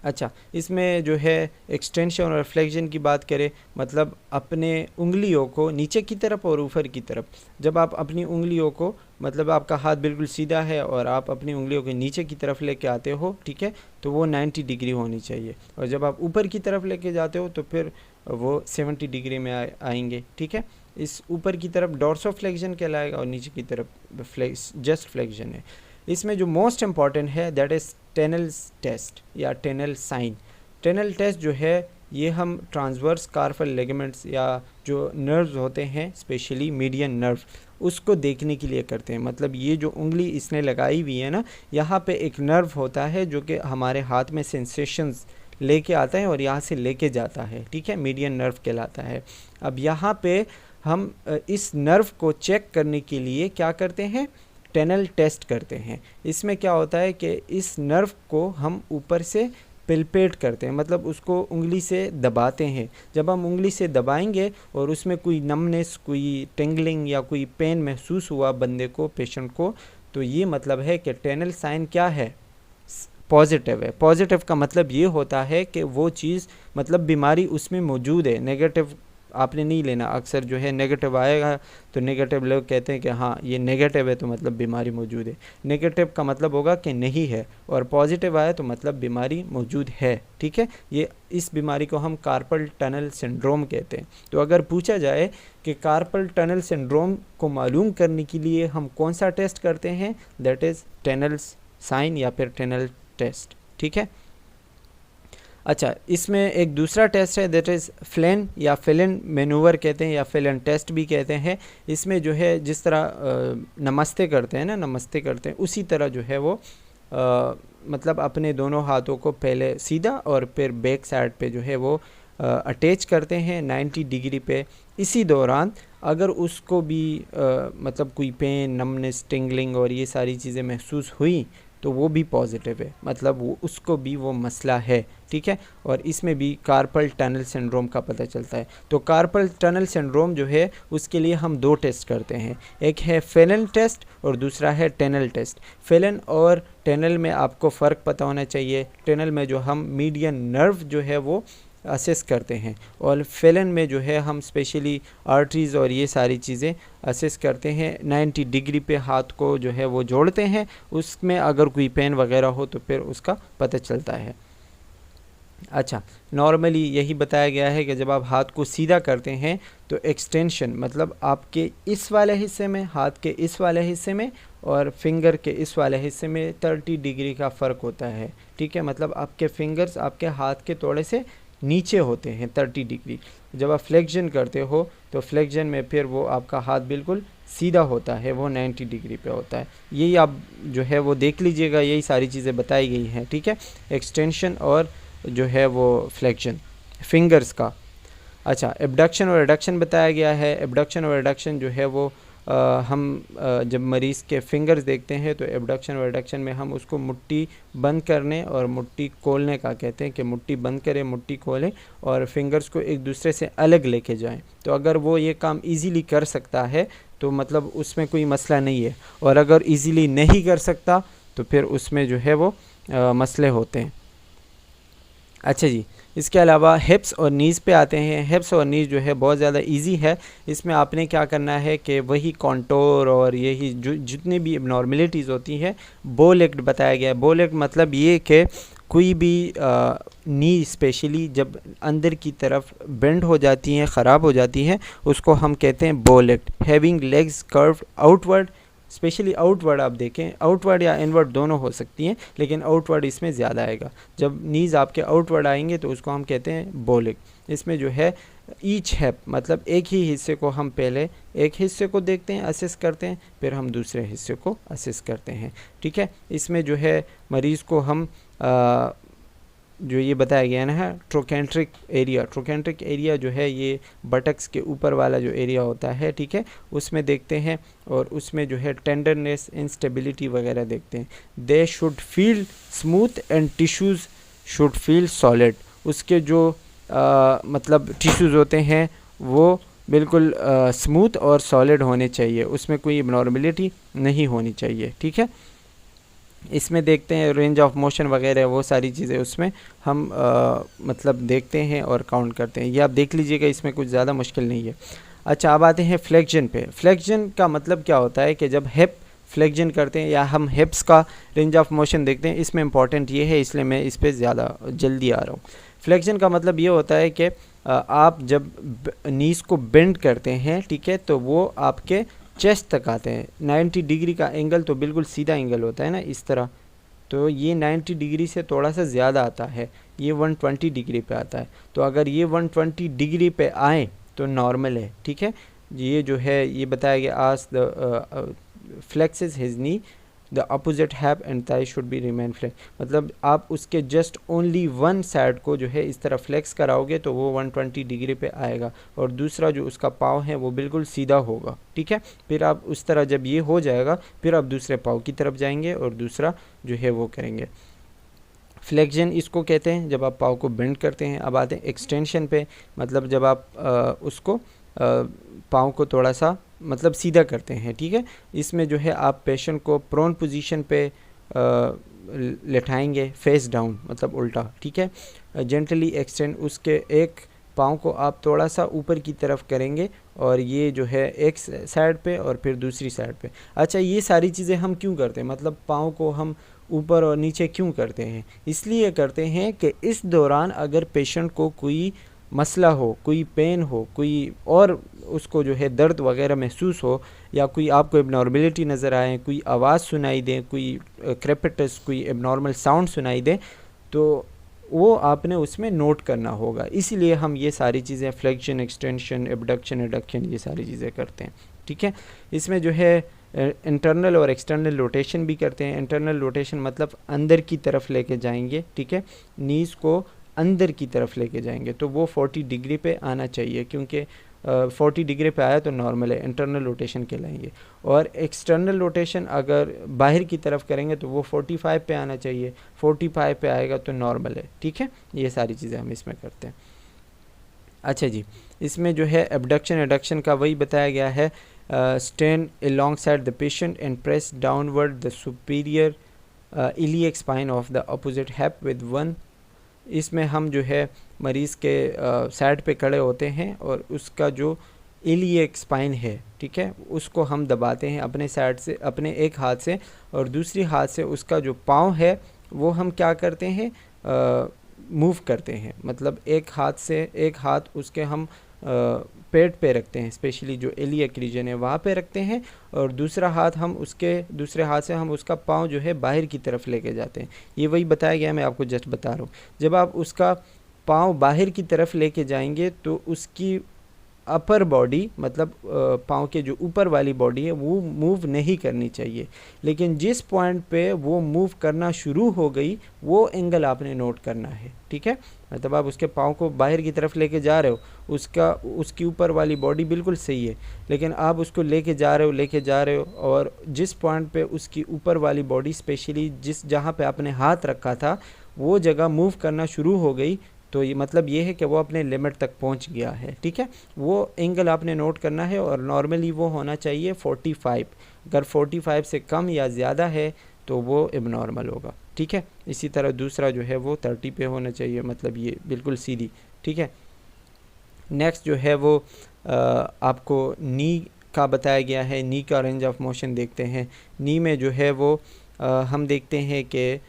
अच्छा, इसमें जो है एक्सटेंशन और फ्लेक्शन की बात करें, मतलब अपने उंगलियों को नीचे की तरफ और ऊपर की तरफ, जब आप अपनी उंगलियों को, मतलब आपका हाथ बिल्कुल सीधा है और आप अपनी उंगलियों के नीचे की तरफ लेके आते हो, ठीक है, तो वो 90 डिग्री होनी चाहिए, और जब आप ऊपर की तरफ लेके जाते हो तो फिर वो 70 डिग्री में आएंगे, ठीक है। इस ऊपर की तरफ डॉर्सो फ्लेक्शन कहलाएगा और नीचे की तरफ जस्ट फ्लेक्शन है। इसमें जो मोस्ट इम्पॉर्टेंट है दैट इज़ टेनल्स टेस्ट या टेनल साइन। टेनल टेस्ट जो है ये हम ट्रांसवर्स कार्पल लिगामेंट्स या जो नर्व्स होते हैं, स्पेशली मीडियन नर्व, उसको देखने के लिए करते हैं। मतलब ये जो उंगली इसने लगाई हुई है ना, यहाँ पे एक नर्व होता है जो कि हमारे हाथ में सेंसेशंस लेके आता है और यहाँ से लेके जाता है, ठीक है, मीडियन नर्व कहलाता है। अब यहाँ पे हम इस नर्व को चेक करने के लिए क्या करते हैं, टेनल टेस्ट करते हैं। इसमें क्या होता है कि इस नर्व को हम ऊपर से पिलपेट करते हैं, मतलब उसको उंगली से दबाते हैं। जब हम उंगली से दबाएंगे और उसमें कोई नमनेस, कोई टिंगलिंग या कोई पेन महसूस हुआ बंदे को, पेशेंट को, तो ये मतलब है कि टेनल साइन क्या है, पॉजिटिव है। पॉजिटिव का मतलब ये होता है कि वो चीज़, मतलब बीमारी उसमें मौजूद है। नेगेटिव आपने नहीं लेना, अक्सर जो है नेगेटिव आएगा तो नेगेटिव लोग कहते हैं कि हाँ ये नेगेटिव है तो मतलब बीमारी मौजूद है। नेगेटिव का मतलब होगा कि नहीं है, और पॉजिटिव आया तो मतलब बीमारी मौजूद है, ठीक है। ये इस बीमारी को हम कार्पल टनल सिंड्रोम कहते हैं। तो अगर पूछा जाए कि कार्पल टनल सिंड्रोम को मालूम करने के लिए हम कौन सा टेस्ट करते हैं, दैट इज़ टेनल्स साइन या फिर टेनल टेस्ट, ठीक है। अच्छा, इसमें एक दूसरा टेस्ट है दैट इज़ फ्लेन या फेलन मैनूवर कहते हैं या फेलन टेस्ट भी कहते हैं। इसमें जो है जिस तरह नमस्ते करते हैं ना, नमस्ते करते हैं, उसी तरह जो है वो मतलब अपने दोनों हाथों को पहले सीधा और फिर बैक साइड पे जो है वो अटैच करते हैं 90 डिग्री पे। इसी दौरान अगर उसको भी मतलब कोई पेन, नमनेस, टिंगलिंग और ये सारी चीज़ें महसूस हुई तो वो भी पॉजिटिव है, मतलब वो उसको भी वो मसला है, ठीक है। और इसमें भी कार्पल टनल सिंड्रोम का पता चलता है। तो कार्पल टनल सिंड्रोम जो है उसके लिए हम दो टेस्ट करते हैं, एक है फेलन टेस्ट और दूसरा है टेनल टेस्ट। फेलन और टेनल में आपको फ़र्क पता होना चाहिए। टेनल में जो हम मीडियन नर्व जो है वो असेस करते हैं, और फेलन में जो है हम स्पेशली आर्टरीज़ और ये सारी चीज़ें असेस करते हैं। 90 डिग्री पे हाथ को जो है वो जोड़ते हैं, उसमें अगर कोई पेन वगैरह हो तो फिर उसका पता चलता है। अच्छा, नॉर्मली यही बताया गया है कि जब आप हाथ को सीधा करते हैं तो एक्सटेंशन, मतलब आपके इस वाले हिस्से में, हाथ के इस वाले हिस्से में और फिंगर के इस वाले हिस्से में 30 डिग्री का फ़र्क होता है, ठीक है। मतलब आपके फिंगर्स आपके हाथ के थोड़े से नीचे होते हैं 30 डिग्री। जब आप फ्लेक्शन करते हो तो फ्लेक्शन में फिर वो आपका हाथ बिल्कुल सीधा होता है, वो 90 डिग्री पे होता है। यही आप जो है वो देख लीजिएगा, यही सारी चीज़ें बताई गई हैं, ठीक है, एक्सटेंशन और जो है वो फ्लेक्शन फिंगर्स का। अच्छा, एबडक्शन और एडक्शन बताया गया है। एबडक्शन और एडक्शन जो है वो हम जब मरीज़ के फिंगर्स देखते हैं तो एबडक्शन और एडक्शन में हम उसको मुट्ठी बंद करने और मुट्ठी खोलने का कहते हैं कि मुट्ठी बंद करें, मुट्ठी खोलें और फिंगर्स को एक दूसरे से अलग लेके जाएं। तो अगर वो ये काम इजीली कर सकता है तो मतलब उसमें कोई मसला नहीं है, और अगर इजीली नहीं कर सकता तो फिर उसमें जो है वो मसले होते हैं। अच्छा जी, इसके अलावा हिप्स और नीज़ पे आते हैं। हिप्स और नीज़ जो है बहुत ज़्यादा इजी है। इसमें आपने क्या करना है कि वही कॉन्टोर और यही जो जितनी भी एबनॉर्मलिटीज़ होती हैं, बो लेग्ड बताया गया है। बो लेग्ड मतलब ये कि कोई भी नी स्पेशली जब अंदर की तरफ बेंड हो जाती हैं, ख़राब हो जाती हैं, उसको हम कहते हैं बो legged. Having legs curved outward, specially outward आप देखें, आउटवर्ड या इनवर्ड दोनों हो सकती हैं, लेकिन आउटवर्ड इसमें ज़्यादा आएगा। जब नीज़ आपके आउटवर्ड आएंगे तो उसको हम कहते हैं बो लेग। इसमें जो है ईच हैप, मतलब एक ही हिस्से को हम पहले एक हिस्से को देखते हैं, असेस करते हैं, फिर हम दूसरे हिस्से को असेस करते हैं, ठीक है। इसमें जो है मरीज़ को हम जो ये बताया गया ना है ट्रोकेंट्रिक एरिया जो है ये बटक्स के ऊपर वाला जो एरिया होता है, ठीक है, उसमें देखते हैं, और उसमें जो है टेंडरनेस, इंस्टेबिलिटी वगैरह देखते हैं। They should feel smooth and tissues should feel solid. उसके जो मतलब टिश्यूज़ होते हैं वो बिल्कुल स्मूथ और सॉलिड होने चाहिए, उसमें कोई एबनॉर्मलिटी नहीं होनी चाहिए, ठीक है। इसमें देखते हैं रेंज ऑफ मोशन वगैरह, वो सारी चीज़ें उसमें हम मतलब देखते हैं और काउंट करते हैं। ये आप देख लीजिएगा, इसमें कुछ ज़्यादा मुश्किल नहीं है। अच्छा, अब आते हैं फ्लेक्जन पे। फ्लेक्जन का मतलब क्या होता है कि जब हिप फ्लेक्जन करते हैं या हम हिप्स का रेंज ऑफ मोशन देखते हैं, इसमें इंपॉर्टेंट ये है, इसलिए मैं इस पर ज़्यादा जल्दी आ रहा हूँ। फ्लेक्जन का मतलब ये होता है कि आप जब नीज़ को बेंड करते हैं, ठीक है, तो वो आपके चेस्ट तक आते हैं। 90 डिग्री का एंगल तो बिल्कुल सीधा एंगल होता है ना, इस तरह, तो ये 90 डिग्री से थोड़ा सा ज़्यादा आता है, ये 120 डिग्री पे आता है। तो अगर ये 120 डिग्री पे आए तो नॉर्मल है, ठीक है। ये जो है ये बताया गया, as the flexes his knee, the opposite hip and thigh should be remain flexed. मतलब आप उसके जस्ट ओनली वन साइड को जो है इस तरह फ्लेक्स कराओगे तो वो 120 डिग्री पे आएगा, और दूसरा जो उसका पाँव है वो बिल्कुल सीधा होगा, ठीक है। फिर आप उस तरह जब ये हो जाएगा, फिर आप दूसरे पाँव की तरफ जाएंगे और दूसरा जो है वो करेंगे। फ्लेक्जन इसको कहते हैं जब आप पाँव को बेंड करते हैं। अब आते हैं एक्सटेंशन पे, मतलब जब आप उसको पाँव को थोड़ा सा मतलब सीधा करते हैं, ठीक है। इसमें जो है आप पेशेंट को प्रोन पोजीशन पे लेटाएंगे, फेस डाउन मतलब उल्टा, ठीक है। जेंटली एक्सटेंड, उसके एक पाँव को आप थोड़ा सा ऊपर की तरफ करेंगे, और ये जो है एक साइड पे और फिर दूसरी साइड पे। अच्छा, ये सारी चीज़ें हम क्यों करते हैं, मतलब पाँव को हम ऊपर और नीचे क्यों करते हैं? इसलिए करते हैं कि इस दौरान अगर पेशेंट को कोई मसला हो, कोई पेन हो, कोई और उसको जो है दर्द वगैरह महसूस हो, या कोई आपको एबनॉर्मलिटी नज़र आए, कोई आवाज़ सुनाई दे, कोई क्रेपिटस, कोई एबनॉर्मल साउंड सुनाई दे, तो वो आपने उसमें नोट करना होगा। इसीलिए हम ये सारी चीज़ें फ्लेक्शन, एक्सटेंशन, एबडक्शन, एडक्शन, ये सारी चीज़ें करते हैं, ठीक है। इसमें जो है इंटरनल और एक्सटर्नल रोटेशन भी करते हैं। इंटरनल रोटेशन मतलब अंदर की तरफ लेके जाएंगे, ठीक है, नीज़ को अंदर की तरफ लेके जाएंगे, तो वो 40 डिग्री पे आना चाहिए, क्योंकि 40 डिग्री पे आया तो नॉर्मल है, इंटरनल रोटेशन कहलाएंगे। और एक्सटर्नल रोटेशन अगर बाहर की तरफ करेंगे तो वो 45 पे आना चाहिए, 45 पे आएगा तो नॉर्मल है, ठीक है। ये सारी चीज़ें हम इसमें करते हैं। अच्छा जी, इसमें जो है एबडक्शन एडक्शन का वही बताया गया है। Stand alongside the patient and press downward the superior iliac spine of the opposite hip with one. इसमें हम जो है मरीज़ के साइड पे खड़े होते हैं और उसका जो इलियक स्पाइन है, ठीक है, उसको हम दबाते हैं अपने साइड से, अपने एक हाथ से, और दूसरी हाथ से उसका जो पाँव है वो हम क्या करते हैं, मूव करते हैं। मतलब एक हाथ उसके हम पेट पे रखते हैं, स्पेशली जो इलियक रीजन है वहाँ पे रखते हैं, और दूसरे हाथ से हम उसका पाँव जो है बाहर की तरफ लेके जाते हैं। ये वही बताया गया, मैं आपको जस्ट बता रहा हूँ। जब आप उसका पाँव बाहर की तरफ लेके जाएंगे तो उसकी अपर बॉडी, मतलब पाँव के जो ऊपर वाली बॉडी है वो मूव नहीं करनी चाहिए, लेकिन जिस पॉइंट पे वो मूव करना शुरू हो गई वो एंगल आपने नोट करना है, ठीक है। मतलब आप उसके पाँव को बाहर की तरफ लेके जा रहे हो, उसकी ऊपर वाली बॉडी बिल्कुल सही है, लेकिन आप उसको लेके जा रहे हो और जिस पॉइंट पे उसकी ऊपर वाली बॉडी, स्पेशली जहाँ पे आपने हाथ रखा था, वो जगह मूव करना शुरू हो गई, तो ये मतलब ये है कि वो अपने लिमिट तक पहुंच गया है, ठीक है। वो एंगल आपने नोट करना है, और नॉर्मली वो होना चाहिए 45। अगर 45 से कम या ज़्यादा है तो वो एबनॉर्मल होगा, ठीक है। इसी तरह दूसरा जो है वो 30 पे होना चाहिए, मतलब ये बिल्कुल सीधी, ठीक है। नेक्स्ट जो है वो आपको नी का बताया गया है। नी का रेंज ऑफ मोशन देखते हैं। नी में जो है वो हम देखते हैं कि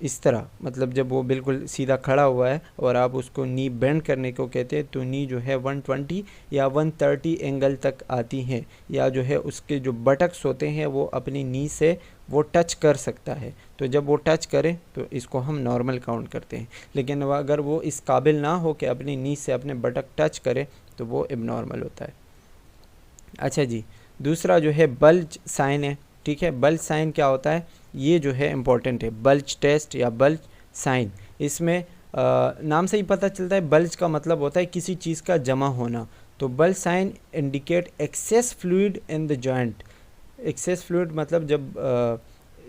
इस तरह, मतलब जब वो बिल्कुल सीधा खड़ा हुआ है और आप उसको नी बेंड करने को कहते हैं, तो नी जो है 120 या 130 एंगल तक आती हैं, या जो है उसके जो बटक्स होते हैं वो अपनी नी से वो टच कर सकता है। तो जब वो टच करे तो इसको हम नॉर्मल काउंट करते हैं, लेकिन अगर वो इस काबिल ना हो कि अपनी नी से अपने बटक टच करे तो वो एबनॉर्मल होता है। अच्छा जी, दूसरा जो है बल्ज साइन है, ठीक है। बल्ज साइन क्या होता है, ये जो है इम्पॉर्टेंट है, बल्ज टेस्ट या बल्ज साइन। इसमें नाम से ही पता चलता है, बल्ज का मतलब होता है किसी चीज़ का जमा होना। तो bulge sign indicate excess fluid in the joint. Excess fluid मतलब जब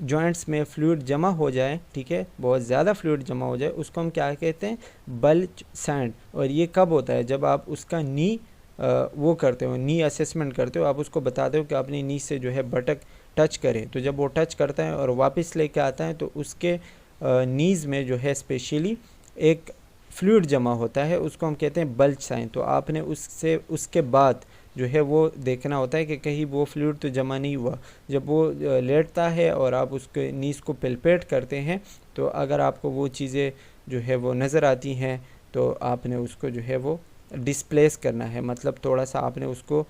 जॉइंट्स में फ्लूइड जमा हो जाए, ठीक है, बहुत ज़्यादा फ्लूइड जमा हो जाए, उसको हम क्या कहते हैं, बल्ज साइन। और ये कब होता है, जब आप उसका नी वो करते हो, नी असेसमेंट करते हो, आप उसको बताते हो कि अपनी नी से जो है बटक टच करें, तो जब वो टच करता है और वापस लेके आता है तो उसके नीज़ में जो है स्पेशली एक फ्लूइड जमा होता है, उसको हम कहते हैं बल्ज साइन। तो आपने उसके बाद जो है वो देखना होता है कि कहीं वो फ्लूइड तो जमा नहीं हुआ। जब वो लेटता है और आप उसके नीज़ को पल्पेट करते हैं तो अगर आपको वो चीज़ें जो है वो नज़र आती हैं तो आपने उसको जो है वो डिस्प्लेस करना है, मतलब थोड़ा सा आपने उसको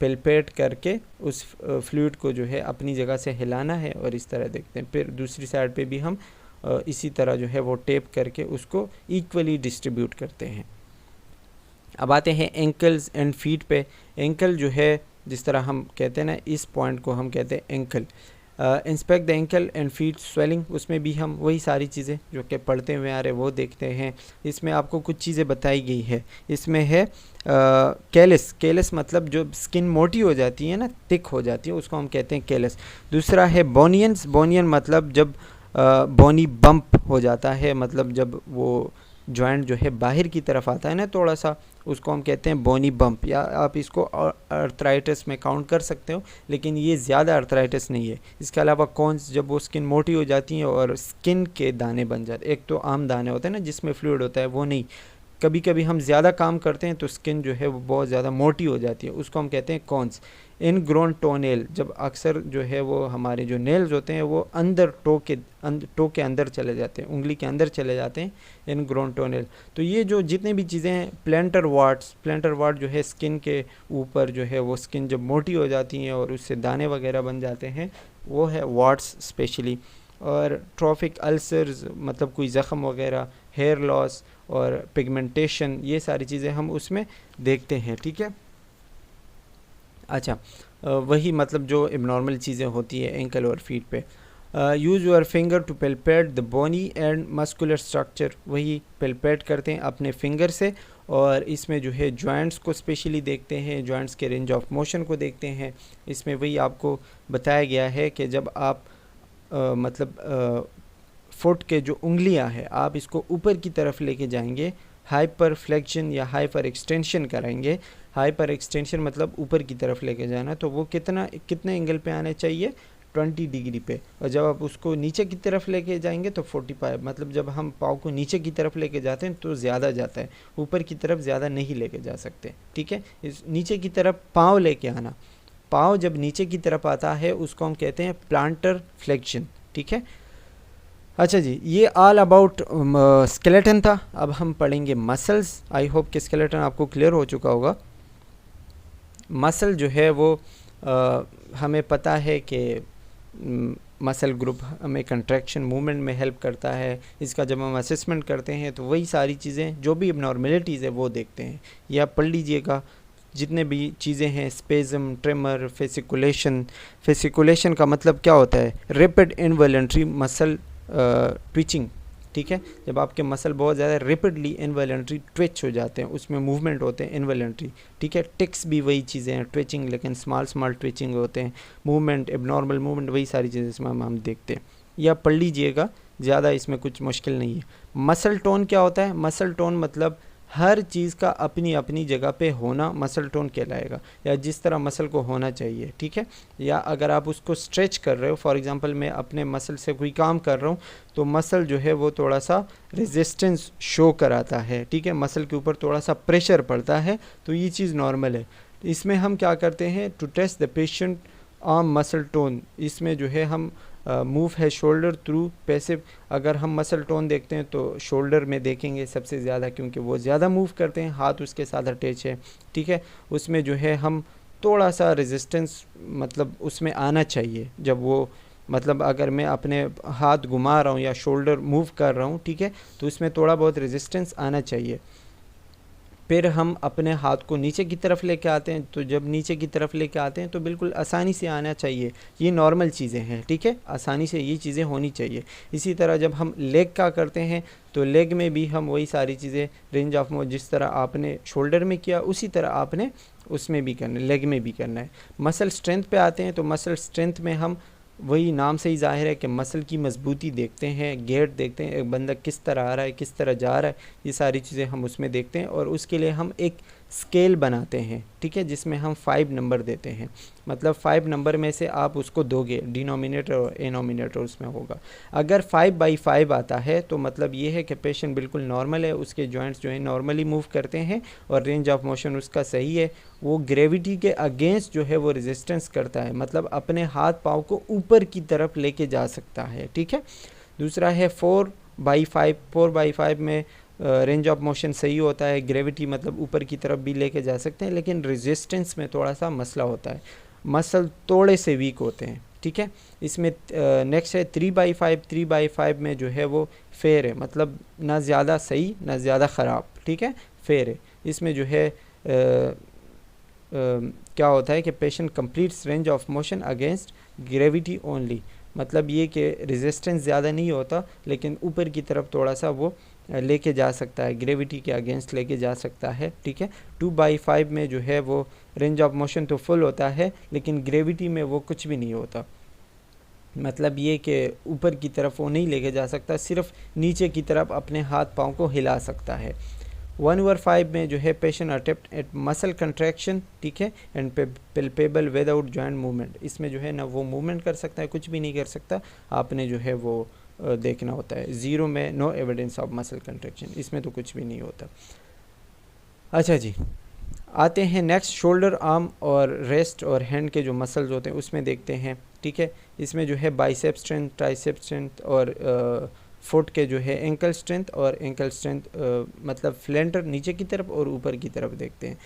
पल्पेट करके उस फ्लूइड को जो है अपनी जगह से हिलाना है और इस तरह देखते हैं। फिर दूसरी साइड पे भी हम इसी तरह जो है वो टेप करके उसको इक्वली डिस्ट्रीब्यूट करते हैं। अब आते हैं एंकल्स एंड फीट पे। एंकल जो है जिस तरह हम कहते हैं ना, इस पॉइंट को हम कहते हैं ankle. Inspect the ankle and feet swelling, उसमें भी हम वही सारी चीज़ें जो कि पढ़ते हुए आ रहे वो देखते हैं। इसमें आपको कुछ चीज़ें बताई गई है। इसमें है कैलस। कैलस मतलब जो स्किन मोटी हो जाती है ना, थिक हो जाती है, उसको हम कहते हैं कैलस। दूसरा है बोनियंस। बोनियन मतलब जब बोनी बम्प हो जाता है, मतलब जब वो जॉइंट जो है बाहर की तरफ आता है ना थोड़ा सा, उसको हम कहते हैं बोनी बम्प, या आप इसको अर्थराइटिस में काउंट कर सकते हो, लेकिन ये ज़्यादा अर्थराइटिस नहीं है। इसके अलावा कॉन्स, जब वो स्किन मोटी हो जाती है और स्किन के दाने बन जाते हैं। एक तो आम दाने होते हैं ना जिसमें फ्लूइड होता है, वो नहीं, कभी कभी हम ज़्यादा काम करते हैं तो स्किन जो है वो बहुत ज़्यादा मोटी हो जाती है, उसको हम कहते हैं कॉन्स। इनग्रोन टोनेल, जब अक्सर जो है वो हमारे जो नेल्स होते हैं वो अंदर टो के अंदर चले जाते हैं, उंगली के अंदर चले जाते हैं, इनग्रोन टोनेल। तो ये जो जितने भी चीज़ें हैं, प्लेंटर वार्ड जो है स्किन के ऊपर जो है वो स्किन जब मोटी हो जाती हैं और उससे दाने वगैरह बन जाते हैं, वो है वार्ड्स स्पेशली। और ट्रॉफिक अल्सर्स मतलब कोई ज़ख़म वगैरह, हेयर लॉस और पिगमेंटेशन, ये सारी चीज़ें हम उसमें देखते हैं। ठीक है, अच्छा, वही मतलब जो एबनॉर्मल चीज़ें होती है एंकल और फीट पे। Use your finger to palpate the bony and muscular structure, वही पेल्पेट करते हैं अपने फिंगर से, और इसमें जो है जॉइंट्स को स्पेशली देखते हैं, जॉइंट्स के रेंज ऑफ मोशन को देखते हैं। इसमें वही आपको बताया गया है कि जब आप मतलब फुट के जो उंगलियां हैं आप इसको ऊपर की तरफ लेके जाएंगे, हाइपर फ्लेक्शन या हाइपर एक्सटेंशन कराएंगे। हाइपर एक्सटेंशन मतलब ऊपर की तरफ लेके जाना, तो वो कितने एंगल पे आने चाहिए, 20 डिग्री पे। और जब आप उसको नीचे की तरफ लेके जाएंगे तो 45, मतलब जब हम पाँव को नीचे की तरफ लेके जाते हैं तो ज़्यादा जाता है, ऊपर की तरफ ज़्यादा नहीं लेके जा सकते। ठीक है, इस नीचे की तरफ पाँव लेके आना, पाँव जब नीचे की तरफ आता है उसको हम कहते हैं प्लांटर फ्लेक्शन। ठीक है, अच्छा जी, ये ऑल अबाउट स्केलेटन था। अब हम पढ़ेंगे मसल्स। आई होप कि स्केलेटन आपको क्लियर हो चुका होगा। मसल जो है वो हमें पता है कि मसल ग्रुप हमें कंट्रैक्शन मूवमेंट में हेल्प करता है। इसका जब हम असेसमेंट करते हैं तो वही सारी चीज़ें जो भी एबनॉर्मेलिटीज़ है वो देखते हैं। ये आप पढ़ लीजिएगा, जितने भी चीज़ें हैं, स्पेज़म, ट्रेमर, फेसिकुलेशन का मतलब क्या होता है, रैपिड इनवॉलंटरी मसल ट्विचिंग। ठीक है, जब आपके मसल बहुत ज़्यादा रैपिडली इनवॉलंटरी ट्विच हो जाते हैं, उसमें मूवमेंट होते हैं इनवॉलंटरी। ठीक है, टिक्स भी वही चीज़ें हैं, ट्विचिंग, लेकिन स्मॉल ट्विचिंग होते हैं। मूवमेंट, एबनॉर्मल मूवमेंट, वही सारी चीज़ें इसमें हम देखते हैं। या पढ़ लीजिएगा, ज़्यादा इसमें कुछ मुश्किल नहीं है। मसल टोन क्या होता है, मसल टोन मतलब हर चीज़ का अपनी अपनी जगह पे होना मसल टोन कहलाएगा, या जिस तरह मसल को होना चाहिए। ठीक है, या अगर आप उसको स्ट्रेच कर रहे हो, फॉर एग्जांपल मैं अपने मसल से कोई काम कर रहा हूँ तो मसल जो है वो थोड़ा सा रेजिस्टेंस शो कराता है। ठीक है, मसल के ऊपर थोड़ा सा प्रेशर पड़ता है, तो ये चीज़ नॉर्मल है। इसमें हम क्या करते हैं, to test the patient arm muscle tone, इसमें जो है हम मूव है शोल्डर थ्रू पैसिव। अगर हम मसल टोन देखते हैं तो शोल्डर में देखेंगे सबसे ज़्यादा, क्योंकि वो ज़्यादा मूव करते हैं, हाथ उसके साथ अटैच है। ठीक है, उसमें जो है हम थोड़ा सा रेजिस्टेंस मतलब उसमें आना चाहिए, जब वो मतलब अगर मैं अपने हाथ घुमा रहा हूँ या शोल्डर मूव कर रहा हूँ, ठीक है, तो उसमें थोड़ा बहुत रेजिस्टेंस आना चाहिए। फिर हम अपने हाथ को नीचे की तरफ लेके आते हैं, तो जब नीचे की तरफ लेके आते हैं तो बिल्कुल आसानी से आना चाहिए। ये नॉर्मल चीज़ें हैं। ठीक है, आसानी से ये चीज़ें होनी चाहिए। इसी तरह जब हम लेग का करते हैं तो लेग में भी हम वही सारी चीज़ें, रेंज ऑफ मोशन, जिस तरह आपने शोल्डर में किया उसी तरह आपने उसमें भी करना है, लेग में भी करना है। मसल स्ट्रेंथ पे आते हैं तो मसल स्ट्रेंथ में हम वही नाम से ही जाहिर है कि मसल की मजबूती देखते हैं, गेट देखते हैं, एक बंदा किस तरह आ रहा है, किस तरह जा रहा है, ये सारी चीज़ें हम उसमें देखते हैं। और उसके लिए हम एक स्केल बनाते हैं, ठीक है, जिसमें हम 5 नंबर देते हैं। मतलब 5 नंबर में से आप उसको दोगे, डिनोमिनेटर और एनोमिनेटर उसमें होगा। अगर 5/5 आता है तो मतलब ये है कि पेशेंट बिल्कुल नॉर्मल है, उसके जॉइंट्स जो है नॉर्मली मूव करते हैं और रेंज ऑफ मोशन उसका सही है। वो ग्रेविटी के अगेंस्ट जो है वो रेजिस्टेंस करता है, मतलब अपने हाथ पाँव को ऊपर की तरफ लेके जा सकता है, ठीक है। दूसरा है 4/5। 4/5 में रेंज ऑफ मोशन सही होता है, ग्रेविटी मतलब ऊपर की तरफ भी लेके जा सकते हैं, लेकिन रेजिस्टेंस में थोड़ा सा मसला होता है, मसल थोड़े से वीक होते हैं, ठीक है। इसमें नेक्स्ट है 3/5। 3/5 में जो है वो फेयर है, मतलब ना ज़्यादा सही ना ज़्यादा ख़राब, ठीक है, फेयर है। इसमें जो है क्या होता है कि patient completes range of motion against gravity only, मतलब ये कि रेजिस्टेंस ज़्यादा नहीं होता लेकिन ऊपर की तरफ थोड़ा सा वो लेके जा सकता है, ग्रेविटी के अगेंस्ट लेके जा सकता है, ठीक है। 2/5 में जो है वो रेंज ऑफ मोशन तो फुल होता है लेकिन ग्रेविटी में वो कुछ भी नहीं होता, मतलब ये कि ऊपर की तरफ वो नहीं लेके जा सकता, सिर्फ नीचे की तरफ अपने हाथ पाँव को हिला सकता है। 1/5 में जो है patient attempt at muscle contraction, ठीक है, and palpebral without joint movement. इसमें जो है ना वो मूवमेंट कर सकता है, कुछ भी नहीं कर सकता, आपने जो है वो देखना होता है। 0 में no evidence of muscle contraction, इसमें तो कुछ भी नहीं होता। अच्छा जी, आते हैं नेक्स्ट शोल्डर, आर्म और रेस्ट और हैंड के जो मसल्स होते हैं उसमें देखते हैं, ठीक है। इसमें जो है बाइसेप स्ट्रेंथ, ट्राइसेप स्ट्रेंथ और फुट के जो है एंकल स्ट्रेंथ और एंकल स्ट्रेंथ, मतलब फ्लेंटर नीचे की तरफ और ऊपर की तरफ देखते हैं।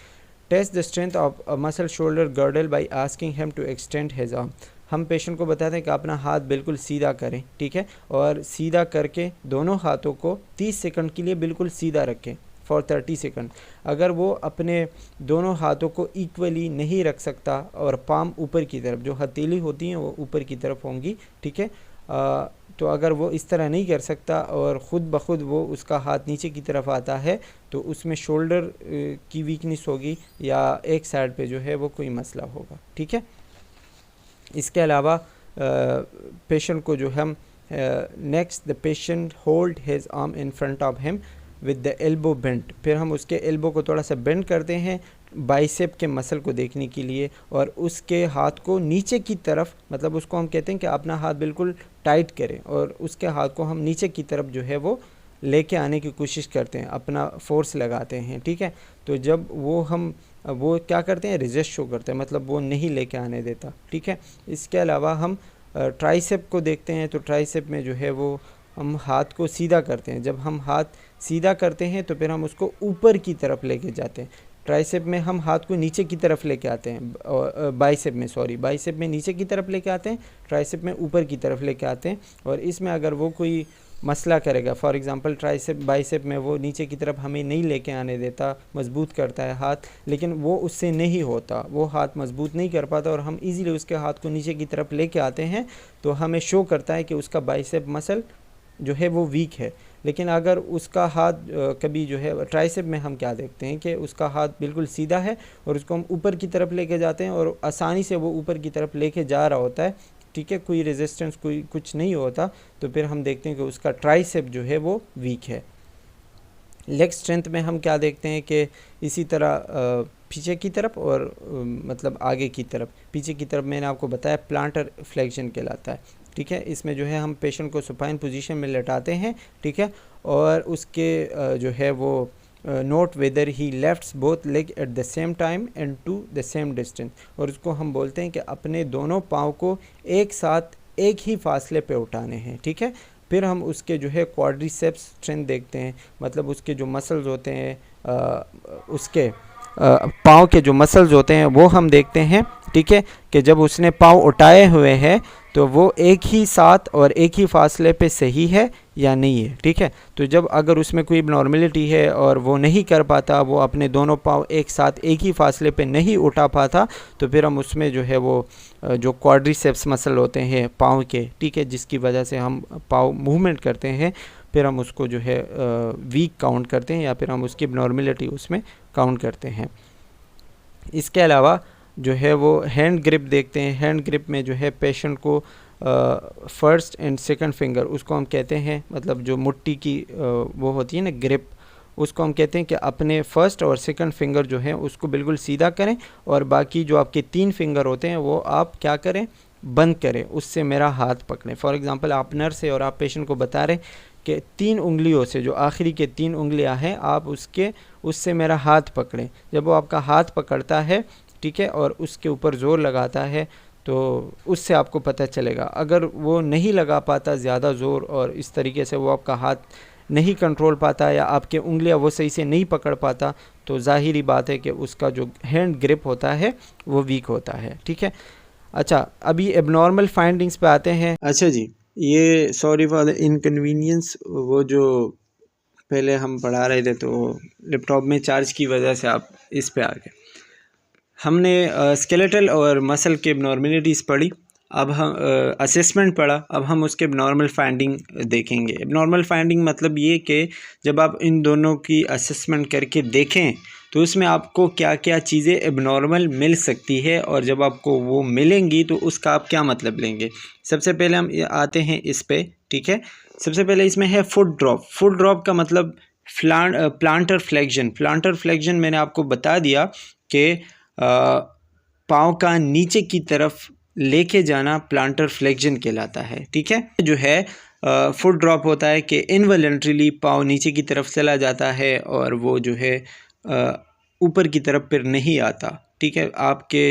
Test the strength of muscle shoulder girdle by asking him to extend his arm. हम पेशेंट को बताते हैं कि अपना हाथ बिल्कुल सीधा करें, ठीक है, और सीधा करके दोनों हाथों को 30 सेकंड के लिए बिल्कुल सीधा रखें फॉर 30 सेकंड। अगर वो अपने दोनों हाथों को इक्वली नहीं रख सकता और पाम ऊपर की तरफ, जो हथेली होती हैं वो ऊपर की तरफ होंगी, ठीक है, तो अगर वो इस तरह नहीं कर सकता और ख़ुद ब खुद वो उसका हाथ नीचे की तरफ आता है तो उसमें शोल्डर की वीकनेस होगी या एक साइड पे जो है वो कोई मसला होगा, ठीक है। इसके अलावा पेशेंट को जो हम next the patient hold his arm in front of him with the elbow bent. फिर हम उसके एल्बो को थोड़ा सा बेंड करते हैं बाइसेप के मसल को देखने के लिए, और उसके हाथ को नीचे की तरफ, मतलब उसको हम कहते हैं कि अपना हाथ बिल्कुल टाइट करें और उसके हाथ को हम नीचे की तरफ जो है वो लेके आने की कोशिश करते हैं, अपना फोर्स लगाते हैं, ठीक है। तो जब वो क्या करते हैं, रेजिस्ट शो करते हैं, मतलब वो नहीं लेके आने देता, ठीक है। इसके अलावा हम ट्राइसेप को देखते हैं, तो ट्राइसेप में जो है वो हम हाथ को सीधा करते हैं। जब हम हाथ सीधा करते हैं तो फिर हम उसको ऊपर की तरफ लेके जाते हैं। ट्राइसेप में हम हाथ को नीचे की तरफ लेके आते हैं, बाइसेप में नीचे की तरफ लेके आते हैं, ट्राइसेप में ऊपर की तरफ लेके आते हैं। और इसमें अगर वो कोई मसला करेगा, फॉर एग्जांपल बाइसेप में वो नीचे की तरफ हमें नहीं लेके आने देता, मजबूत करता है हाथ, लेकिन वो उससे नहीं होता, वो हाथ मजबूत नहीं कर पाता और हम इजीली उसके हाथ को नीचे की तरफ लेके आते हैं, तो हमें शो करता है कि उसका बाइसेप मसल जो है वो वीक है। लेकिन अगर उसका हाथ कभी जो है ट्राइसेप में हम क्या देखते हैं कि उसका हाथ बिल्कुल सीधा है और उसको हम ऊपर की तरफ लेके जाते हैं और आसानी से वो ऊपर की तरफ लेके जा रहा होता है, ठीक है, कोई रेजिस्टेंस कोई कुछ नहीं होता, तो फिर हम देखते हैं कि उसका ट्राइसेप जो है वो वीक है। लेग स्ट्रेंथ में हम क्या देखते हैं कि इसी तरह पीछे की तरफ और मतलब आगे की तरफ, पीछे की तरफ मैंने आपको बताया प्लांटर फ्लेक्शन कहलाता है, ठीक है। इसमें जो है हम पेशेंट को सुपाइन पोजीशन में लेटाते हैं, ठीक है, और उसके जो है वो note whether he lifts both leg at the same time and to the same distance, और उसको हम बोलते हैं कि अपने दोनों पाँव को एक साथ एक ही फासले पे उठाने हैं, ठीक है। फिर हम उसके जो है क्वाड्रिसेप्स स्ट्रेंथ देखते हैं, मतलब उसके जो मसल्स होते हैं उसके पाँव के जो मसल्स होते हैं वो हम देखते हैं, ठीक है, कि जब उसने पाँव उठाए हुए हैं तो वो एक ही साथ और एक ही फासले पे सही है या नहीं है, ठीक है। तो जब अगर उसमें कोई नॉर्मलिटी है और वो नहीं कर पाता, वो अपने दोनों पाँव एक साथ एक ही फासले पे नहीं उठा पाता, तो फिर हम उसमें जो है वो जो क्वाड्रिसेप्स मसल होते हैं पाँव के, ठीक है, जिसकी वजह से हम पाँव मूवमेंट करते हैं, फिर हम उसको जो है वीक काउंट करते हैं या फिर हम उसकी नॉर्मलिटी उसमें काउंट करते हैं। इसके अलावा जो है वो हैंड ग्रिप देखते हैं। हैंड ग्रिप में जो है पेशेंट को फर्स्ट एंड सेकंड फिंगर उसको हम कहते हैं, मतलब जो मुट्ठी की वो होती है ना ग्रिप, उसको हम कहते हैं कि अपने फर्स्ट और सेकंड फिंगर जो है उसको बिल्कुल सीधा करें और बाकी जो आपके 3 फिंगर होते हैं वो आप क्या करें, बंद करें, उससे मेरा हाथ पकड़ें। फॉर एग्ज़ाम्पल आप नर्स है और आप पेशेंट को बता रहे कि 3 उंगलियों से, जो आखिरी के 3 उंगलियां हैं, आप उससे मेरा हाथ पकड़ें। जब वो आपका हाथ पकड़ता है, ठीक है, और उसके ऊपर ज़ोर लगाता है तो उससे आपको पता चलेगा। अगर वो नहीं लगा पाता ज़्यादा ज़ोर और इस तरीके से वो आपका हाथ नहीं कंट्रोल पाता या आपके उंगलियां वो सही से नहीं पकड़ पाता, तो ज़ाहिरी बात है कि उसका जो हैंड ग्रिप होता है वो वीक होता है, ठीक है। अच्छा, अभी एबनॉर्मल फाइंडिंग्स पे आते हैं। अच्छा जी, ये सॉरी फॉर द इनकन्वीनियंस, वो जो पहले हम पढ़ा रहे थे तो लैपटॉप में चार्ज की वजह से आप इस पे आ गए। हमने स्केलेटल और मसल के एबनॉर्मलिटीज़ पढ़ी, अब हम असेसमेंट पढ़ा, अब हम उसके एबनॉर्मल फाइंडिंग देखेंगे। एबनॉर्मल फाइंडिंग मतलब ये कि जब आप इन दोनों की असेसमेंट करके देखें तो उसमें आपको क्या क्या चीज़ें एबनॉर्मल मिल सकती है और जब आपको वो मिलेंगी तो उसका आप क्या मतलब लेंगे। सबसे पहले हम आते हैं इस पे, ठीक है। सबसे पहले इसमें है फुट ड्रॉप। फुट ड्रॉप का मतलब प्लांटर फ्लेक्शन। प्लांटर फ्लेक्शन मैंने आपको बता दिया कि पाँव का नीचे की तरफ लेके जाना प्लांटर फ्लेक्शन कहलाता है, ठीक है। जो है फुट ड्रॉप होता है कि इनवॉलंटरीली पाँव नीचे की तरफ चला जाता है और वो जो है ऊपर की तरफ फिर नहीं आता, ठीक है, आपके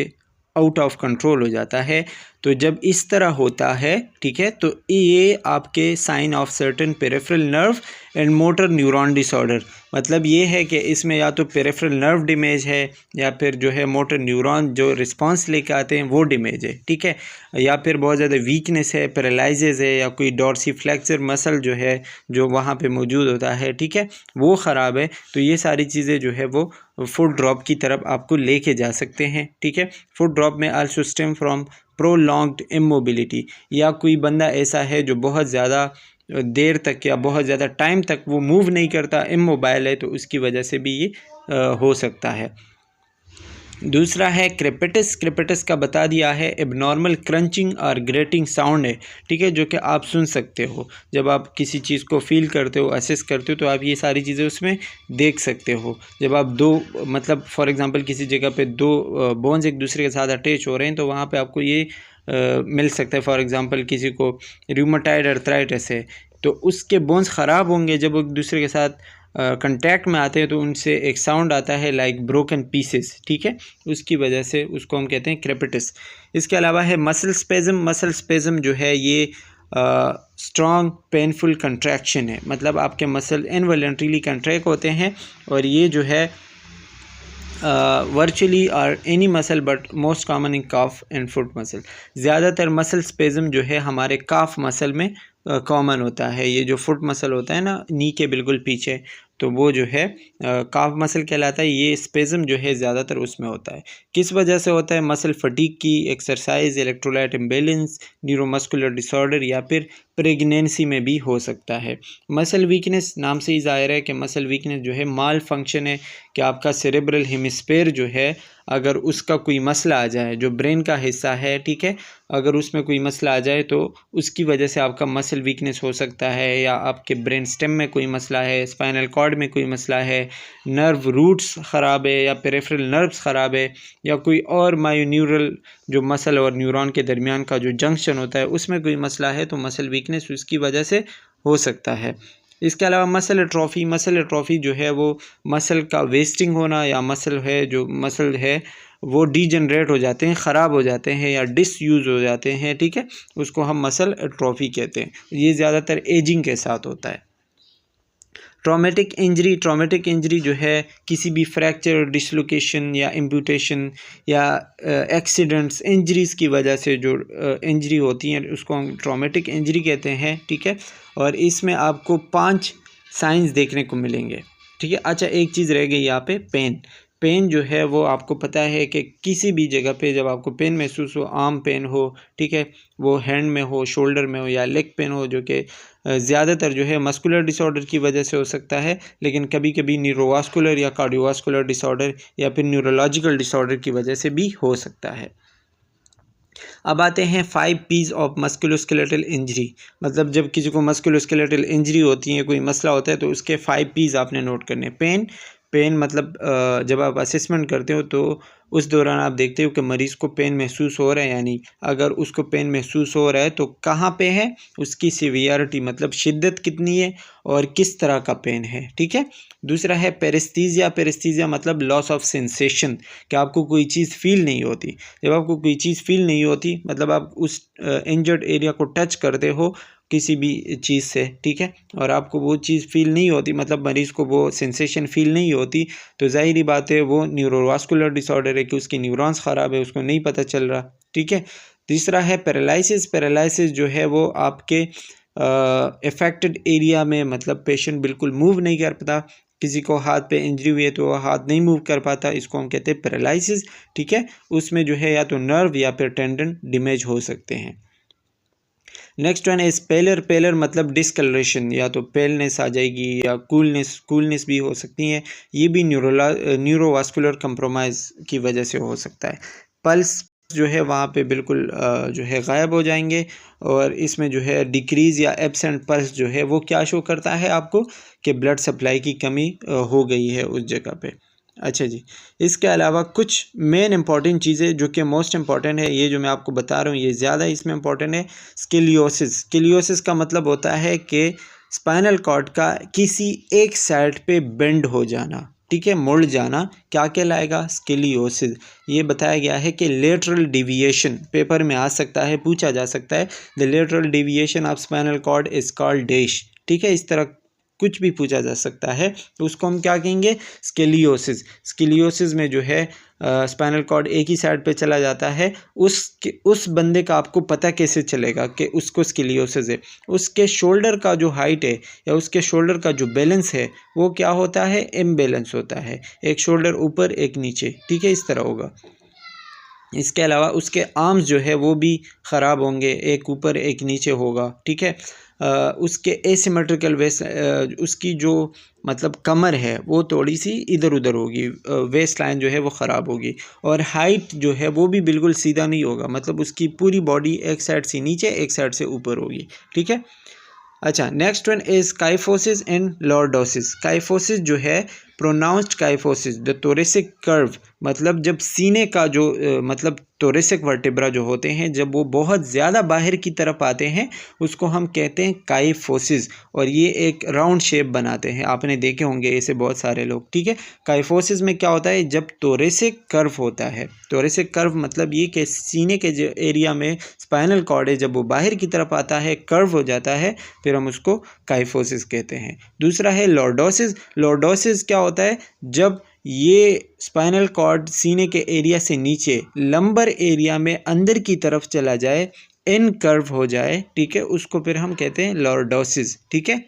आउट ऑफ कंट्रोल हो जाता है। तो जब इस तरह होता है, ठीक है, तो ये आपके sign of certain peripheral nerve and motor neuron disorder, मतलब ये है कि इसमें या तो पेरिफेरल नर्व डैमेज है या फिर जो है मोटर न्यूरॉन जो रिस्पांस लेके आते हैं वो डैमेज है, ठीक है, या फिर बहुत ज़्यादा वीकनेस है, पैरालिसिस है, या कोई डॉर्सीफ्लेक्सर मसल जो है जो वहाँ पे मौजूद होता है, ठीक है, वो ख़राब है। तो ये सारी चीज़ें जो है वो फुट ड्रॉप की तरफ आपको लेके जा सकते हैं, ठीक है। फुट ड्रॉप में also stem from prolonged immobility, या कोई बंदा ऐसा है जो बहुत ज़्यादा देर तक या बहुत ज़्यादा टाइम तक वो मूव नहीं करता, इमोबाइल है, तो उसकी वजह से भी ये हो सकता है। दूसरा है क्रेपिटस। क्रेपिटस का बता दिया है, एबनॉर्मल क्रंचिंग और ग्रेटिंग साउंड है, ठीक है, जो कि आप सुन सकते हो जब आप किसी चीज़ को फील करते हो, असेस करते हो, तो आप ये सारी चीज़ें उसमें देख सकते हो। जब आप दो, मतलब फॉर एग्जांपल किसी जगह पे दो बोन्स एक दूसरे के साथ अटैच हो रहे हैं तो वहाँ पे आपको ये मिल सकता है। फॉर एग्जांपल किसी को रूमेटॉइड अर्थराइटिस है तो उसके बोन्स ख़राब होंगे, जब एक दूसरे के साथ कंटैक्ट में आते हैं तो उनसे एक साउंड आता है लाइक ब्रोकन पीसेस, ठीक है, उसकी वजह से उसको हम कहते हैं क्रेपिटस। इसके अलावा है मसल स्पेज़म। मसल स्पेज़म जो है ये स्ट्रॉन्ग पेनफुल कंट्रैक्शन है, मतलब आपके मसल इनवॉलंटरीली कंट्रैक्ट होते हैं और ये जो है वर्चुअली और any muscle but most common in calf and foot muscle. ज़्यादातर मसल स्पेज़म जो है हमारे काफ मसल में कॉमन होता है। ये जो फुट मसल होता है ना नी के बिल्कुल पीछे, तो वो जो है काफ मसल कहलाता है। ये स्पेज़म जो है ज़्यादातर उसमें होता है। किस वजह से होता है? मसल फटीग की, exercise, electrolyte imbalance, neuromuscular disorder या फिर प्रेगनेंसी में भी हो सकता है। मसल वीकनेस, नाम से ही ज़ाहिर है कि मसल वीकनेस जो है माल फंक्शन है कि आपका सेरेब्रल हेमिस्फीयर जो है अगर उसका कोई मसला आ जाए, जो ब्रेन का हिस्सा है, ठीक है, अगर उसमें कोई मसला आ जाए तो उसकी वजह से आपका मसल वीकनेस हो सकता है, या आपके ब्रेन स्टेम में कोई मसला है, स्पाइनल कॉर्ड में कोई मसला है, नर्व रूट्स ख़राब है या पेरिफेरल नर्व्स ख़राब है, या कोई और मायोन्यूरल जो मसल और न्यूरॉन के दरमियान का जो जंक्शन होता है उसमें कोई मसला है, तो मसल वीकनेस उसकी वजह से हो सकता है। इसके अलावा मसल एट्रोफी। मसल एट्रोफी जो है वो मसल का वेस्टिंग होना, या मसल है जो मसल है वो डीजनरेट हो जाते हैं, ख़राब हो जाते हैं या डिसयूज़ हो जाते हैं, ठीक है, उसको हम मसल एट्रोफी कहते हैं। ये ज़्यादातर एजिंग के साथ होता है। Traumatic injury. ट्रॉमेटिक इंजरी जो है किसी भी फ्रैक्चर, डिसलोकेशन या एम्पुटेशन या एक्सीडेंट्स, इंजरीज़ की वजह से जो इंजरी होती हैं उसको हम ट्रॉमेटिक इंजरी कहते हैं, ठीक है। और इसमें आपको 5 साइंस देखने को मिलेंगे, ठीक है। अच्छा, एक चीज़ रह गई यहाँ पे, पेन। पेन जो है वो आपको पता है कि किसी भी जगह पे जब आपको पेन महसूस हो, आर्म पेन हो, ठीक है, वो हैंड में हो, शोल्डर में हो या लेग पेन हो, जो कि ज़्यादातर जो है मस्कुलर डिसऑर्डर की वजह से हो सकता है, लेकिन कभी कभी न्यूरोवास्कुलर या कार्डियोवास्कुलर डिसऑर्डर या फिर न्यूरोलॉजिकल डिसऑर्डर की वजह से भी हो सकता है। अब आते हैं 5 P's ऑफ मस्कुलोस्केलेटल इंजरी। मतलब जब किसी को मस्कुलोस्केलेटल इंजरी होती है, कोई मसला होता है, तो उसके 5 P's आपने नोट करने। पेन मतलब जब आप असेसमेंट करते हो तो उस दौरान आप देखते हो कि मरीज़ को पेन महसूस हो रहा है या नहीं। अगर उसको पेन महसूस हो रहा है तो कहाँ पे है, उसकी सिवियरिटी मतलब शिद्दत कितनी है और किस तरह का पेन है, ठीक है। दूसरा है पेरेस्थीसिया मतलब लॉस ऑफ सेंसेशन, कि आपको कोई चीज़ फील नहीं होती। जब आपको कोई चीज़ फील नहीं होती मतलब आप उस इंजर्ड एरिया को टच करते हो किसी भी चीज़ से, ठीक है, और आपको वो चीज़ फील नहीं होती, मतलब मरीज़ को वो सेंसेशन फील नहीं होती, तो ज़ाहिरी बात है वो न्यूरोवास्कुलर डिसऑर्डर है कि उसकी न्यूरॉन्स ख़राब है, उसको नहीं पता चल रहा, ठीक है। तीसरा है पैरालिसिस जो है वो आपके अफेक्टेड एरिया में, मतलब पेशेंट बिल्कुल मूव नहीं कर पाता। किसी को हाथ पे इंजरी हुई है तो वह हाथ नहीं मूव कर पाता, इसको हम कहते हैं पैरालिसिस, ठीक है। उसमें जो है या तो नर्व या फिर टेंडन डैमेज हो सकते हैं। नेक्स्ट वन इज पेलर मतलब डिसकलरेशन, या तो पेलनेस आ जाएगी या कूलनेस भी हो सकती है। ये भी न्यूरोवास्कुलर कंप्रोमाइज़ की वजह से हो सकता है। पल्स जो है वहाँ पे बिल्कुल जो है गायब हो जाएंगे, और इसमें जो है डिक्रीज़ या एब्सेंट पल्स जो है वो क्या शो करता है आपको कि ब्लड सप्लाई की कमी हो गई है उस जगह पे। अच्छा जी, इसके अलावा कुछ मेन इंपॉर्टेंट चीज़ें जो कि मोस्ट इंपॉर्टेंट है, ये जो मैं आपको बता रहा हूँ ये ज़्यादा इसमें इंपॉर्टेंट है। स्केलियोसिस का मतलब होता है कि स्पाइनल कॉर्ड का किसी एक साइड पे बेंड हो जाना, ठीक है, मुड़ जाना, क्या कहलाएगा, स्केलियोसिस। ये बताया गया है कि लेटरल डिविएशन, पेपर में आ सकता है, पूछा जा सकता है, the lateral deviation of spinal cord is called dash, ठीक है, इस तरह कुछ भी पूछा जा सकता है, तो उसको हम क्या कहेंगे, स्केलियोसिस में जो है स्पाइनल कॉर्ड एक ही साइड पे चला जाता है। उस बंदे का आपको पता कैसे चलेगा कि उसको स्केलियोसिस है, उसके शोल्डर का जो हाइट है या उसके शोल्डर का जो बैलेंस है वो क्या होता है, इम्बैलेंस होता है, एक शोल्डर ऊपर एक नीचे, ठीक है, इस तरह होगा। इसके अलावा उसके आर्म्स जो है वो भी ख़राब होंगे, एक ऊपर एक नीचे होगा, ठीक है। उसके एसिमेट्रिकल वेस्ट, उसकी जो मतलब कमर है वो थोड़ी सी इधर उधर होगी, वेस्ट लाइन जो है वो ख़राब होगी, और हाइट जो है वो भी बिल्कुल सीधा नहीं होगा, मतलब उसकी पूरी बॉडी एक साइड से नीचे एक साइड से ऊपर होगी, ठीक है। अच्छा, next one is kyphosis and lordosis. Kyphosis जो है pronounced kyphosis the thoracic curve, मतलब जब सीने का जो मतलब थोरेसिक वर्टेब्रा जो होते हैं जब वो बहुत ज़्यादा बाहर की तरफ आते हैं उसको हम कहते हैं काइफोसिस, और ये एक राउंड शेप बनाते हैं, आपने देखे होंगे ऐसे बहुत सारे लोग, ठीक है। काइफोसिस में क्या होता है, जब थोरेसिक कर्व होता है, थोरेसिक कर्व मतलब ये कि सीने के जो एरिया में स्पाइनल कॉर्ड है जब वो बाहर की तरफ आता है, कर्व हो जाता है, फिर हम उसको काइफोसिस कहते हैं। दूसरा है लॉर्डोसिस। लॉर्डोसिस क्या होता है, जब ये स्पाइनल कॉर्ड सीने के एरिया से नीचे लंबर एरिया में अंदर की तरफ चला जाए, इन कर्व हो जाए, ठीक है, उसको फिर हम कहते हैं लॉर्डोसिस, ठीक है।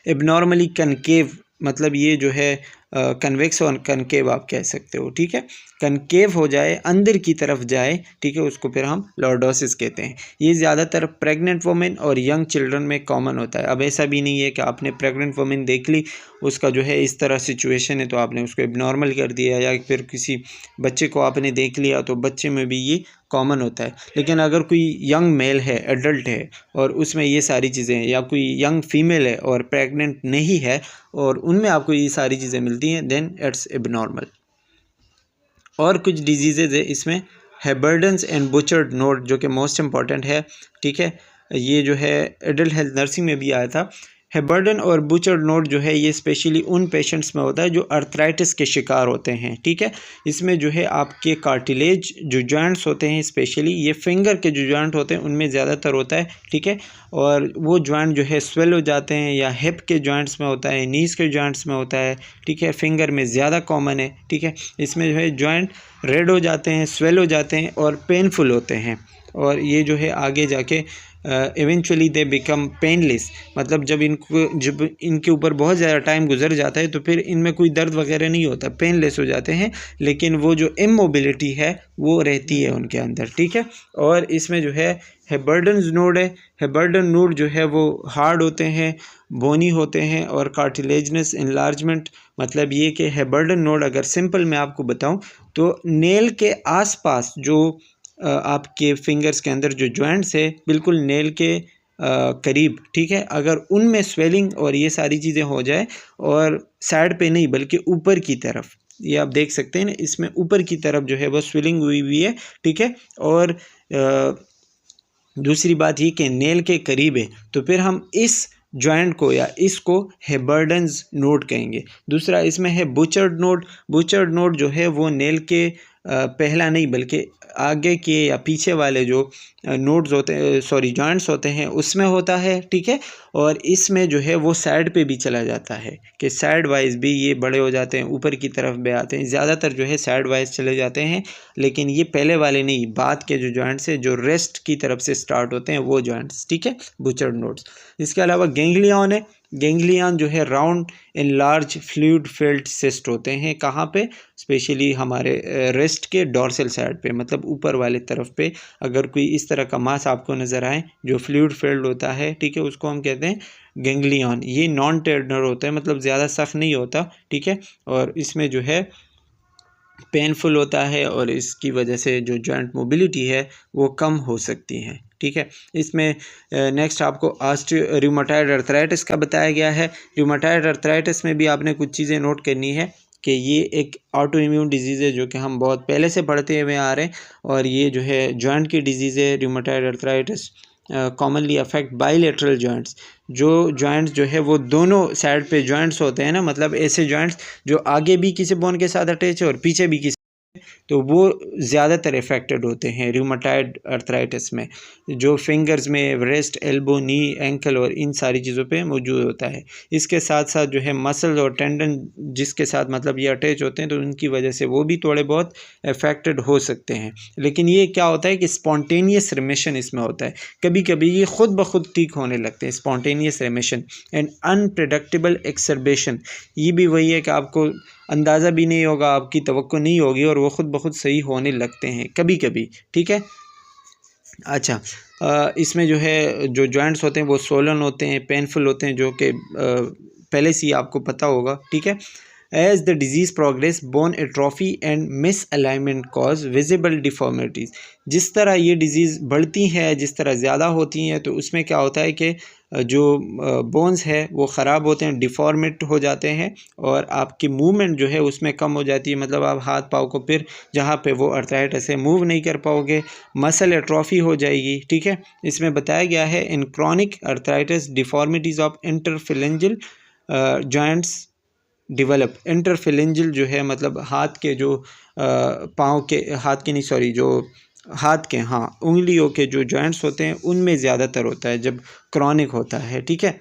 एबनॉर्मली कनकेव मतलब ये जो है कन्वेक्स और कनकेव आप कह सकते हो, ठीक है, कनकेव हो जाए, अंदर की तरफ जाए, ठीक है, उसको फिर हम लॉर्डोसिस कहते हैं। ये ज़्यादातर प्रेग्नेंट वुमेन और यंग चिल्ड्रन में कॉमन होता है। अब ऐसा भी नहीं है कि आपने प्रेग्नेंट वुमेन देख ली, उसका जो है इस तरह सिचुएशन है तो आपने उसको एबनॉर्मल कर दिया, या फिर किसी बच्चे को आपने देख लिया तो बच्चे में भी ये कॉमन होता है। लेकिन अगर कोई यंग मेल है, एडल्ट है, और उसमें ये सारी चीज़ें हैं, या कोई यंग फीमेल है और प्रेग्नेंट नहीं है और उनमें आपको ये सारी चीज़ें मिलती हैं, देन इट्स एबनॉर्मल। और कुछ डिजीज़ेज़ है इसमें, हेबर्डन्स एंड बुचर्ड नोड जो कि मोस्ट इम्पॉर्टेंट है, ठीक है, ये जो है एडल्ट हेल्थ नर्सिंग में भी आया था। हेबर्डन और बुचर्ड नोड जो है ये स्पेशली उन पेशेंट्स में होता है जो अर्थराइटिस के शिकार होते हैं, ठीक है। इसमें जो है आपके कार्टिलेज जो जॉइंट्स होते हैं, स्पेशली ये फिंगर के जो जॉइंट होते हैं उनमें ज़्यादातर होता है, ठीक है, और वो जॉइंट जो है स्वेल हो जाते हैं, या हिप के जॉइंट्स में होता है, नीज़ के जॉइंट्स में होता है, ठीक है, फिंगर में ज़्यादा कॉमन है, ठीक है। इसमें जो है जॉइंट रेड हो जाते हैं, स्वेल हो जाते हैं और पेनफुल होते हैं, और ये जो है आगे जाके इवेंचुअली दे बिकम पेनलेस, मतलब जब इनके ऊपर बहुत ज़्यादा टाइम गुजर जाता है तो फिर इनमें कोई दर्द वगैरह नहीं होता, पेनलेस हो जाते हैं, लेकिन वो जो इमोबिलिटी है वो रहती है उनके अंदर, ठीक है। और इसमें जो है हेबर्डन नोड है, हेबर्डन नोड जो है वो हार्ड होते हैं, बोनी होते हैं, और कार्टिलेजनस इनलार्जमेंट, मतलब ये कि हेबर्डन नोड अगर सिंपल मैं आपको बताऊं तो नेल के आसपास जो आपके फिंगर्स के अंदर जो जॉइंट्स है बिल्कुल नेल के करीब, ठीक है, अगर उनमें स्वेलिंग और ये सारी चीज़ें हो जाए, और साइड पे नहीं बल्कि ऊपर की तरफ, ये आप देख सकते हैं ना, इसमें ऊपर की तरफ जो है वो स्वेलिंग हुई हुई है, ठीक है, और दूसरी बात ये कि नेल के करीब है, तो फिर हम इस जॉइंट को या इसको हेबर्डन्स नोड कहेंगे। दूसरा इसमें है बुचर्ड नोड। बुचर्ड नोड जो है वो नेल के पहला नहीं बल्कि आगे के या पीछे वाले जो नोड्स होते हैं, सॉरी जॉइंट्स होते हैं, उसमें होता है, ठीक है, और इसमें जो है वो साइड पे भी चला जाता है कि साइड वाइज भी ये बड़े हो जाते हैं, ऊपर की तरफ भी आते हैं, ज़्यादातर जो है साइड वाइज चले जाते हैं, लेकिन ये पहले वाले नहीं, बाद के जो जॉइंट्स है जो रेस्ट की तरफ से स्टार्ट होते हैं वो जॉइंट्स, ठीक है, बुचर्ड नोड्स। इसके अलावा गेंगलियन है। गेंगलियन जो है round in large fluid filled cyst होते हैं, कहाँ पे, स्पेशली हमारे रेस्ट के डॉर्सल साइड पे, मतलब ऊपर वाले तरफ पे अगर कोई इस तरह का मास आपको नज़र आए जो फ्लूइड फिल्ड होता है, ठीक है, उसको हम कहते हैं गेंगलियन। ये नॉन टेंडर होता है, मतलब ज़्यादा सख्त नहीं होता, ठीक है, और इसमें जो है पेनफुल होता है और इसकी वजह से जो जॉइंट मोबिलिटी है वो कम हो सकती है, ठीक है। इसमें नेक्स्ट आपको रूमेटॉइड अर्थराइटिस का बताया गया है। रूमेटॉइड अर्थराइटिस में भी आपने कुछ चीज़ें नोट करनी है कि ये एक ऑटो इम्यून डिजीज़ है जो कि हम बहुत पहले से पढ़ते हुए आ रहे हैं, और ये जो है जॉइंट की डिजीज़ है। Rheumatoid arthritis commonly affect bilateral joints. जो जॉइंट्स जो है वो दोनों साइड पे जॉइंट्स होते हैं ना, मतलब ऐसे जॉइंट्स जो आगे भी किसी बोन के साथ अटैच है और पीछे भी किसी, तो वो ज़्यादातर इफेक्टेड होते हैं रूमेटॉइड अर्थराइटिस में, जो फिंगर्स में, रेस्ट, एल्बो, नी, एंकल और इन सारी चीज़ों पे मौजूद होता है। इसके साथ साथ जो है मसल्स और टेंडन जिसके साथ मतलब ये अटैच होते हैं, तो उनकी वजह से वो भी थोड़े बहुत इफेक्टेड हो सकते हैं। लेकिन ये क्या होता है कि स्पॉन्टेनियस रिमिशन इसमें होता है, कभी कभी ये खुद ब खुद ठीक होने लगते हैं, स्पॉन्टेनियस रिमिशन एंड अनप्रेडिक्टेबल एक्सरबेशन। ये भी वही है कि आपको अंदाज़ा भी नहीं होगा, आपकी तवक्को नहीं होगी, और वो ख़ुद ब खुद सही होने लगते हैं कभी कभी, ठीक है। अच्छा, इसमें जो है जो जॉइंट्स होते हैं वो सोलन होते हैं, पेनफुल होते हैं, जो कि पहले से ही आपको पता होगा, ठीक है। As the disease progress bone atrophy and misalignment cause visible deformities. जिस तरह ये डिजीज़ बढ़ती है, जिस तरह ज़्यादा होती हैं, तो उसमें क्या होता है कि जो बोन्स है वो ख़राब होते हैं, डिफॉर्मेट हो जाते हैं, और आपकी मूवमेंट जो है उसमें कम हो जाती है, मतलब आप हाथ पाँव को फिर जहाँ पे वो अर्थराइटिस है मूव नहीं कर पाओगे, मसल एट्रोफी हो जाएगी, ठीक है। इसमें बताया गया है in chronic arthritis deformities of interphalangeal joints develop. Interphalangeal जो है मतलब हाथ के जो पाँव के, हाथ के नहीं सॉरी, जो हाथ के, हाँ, उंगलियों के जो जॉइंट्स होते हैं उनमें ज़्यादातर होता है जब क्रॉनिक होता है, ठीक है।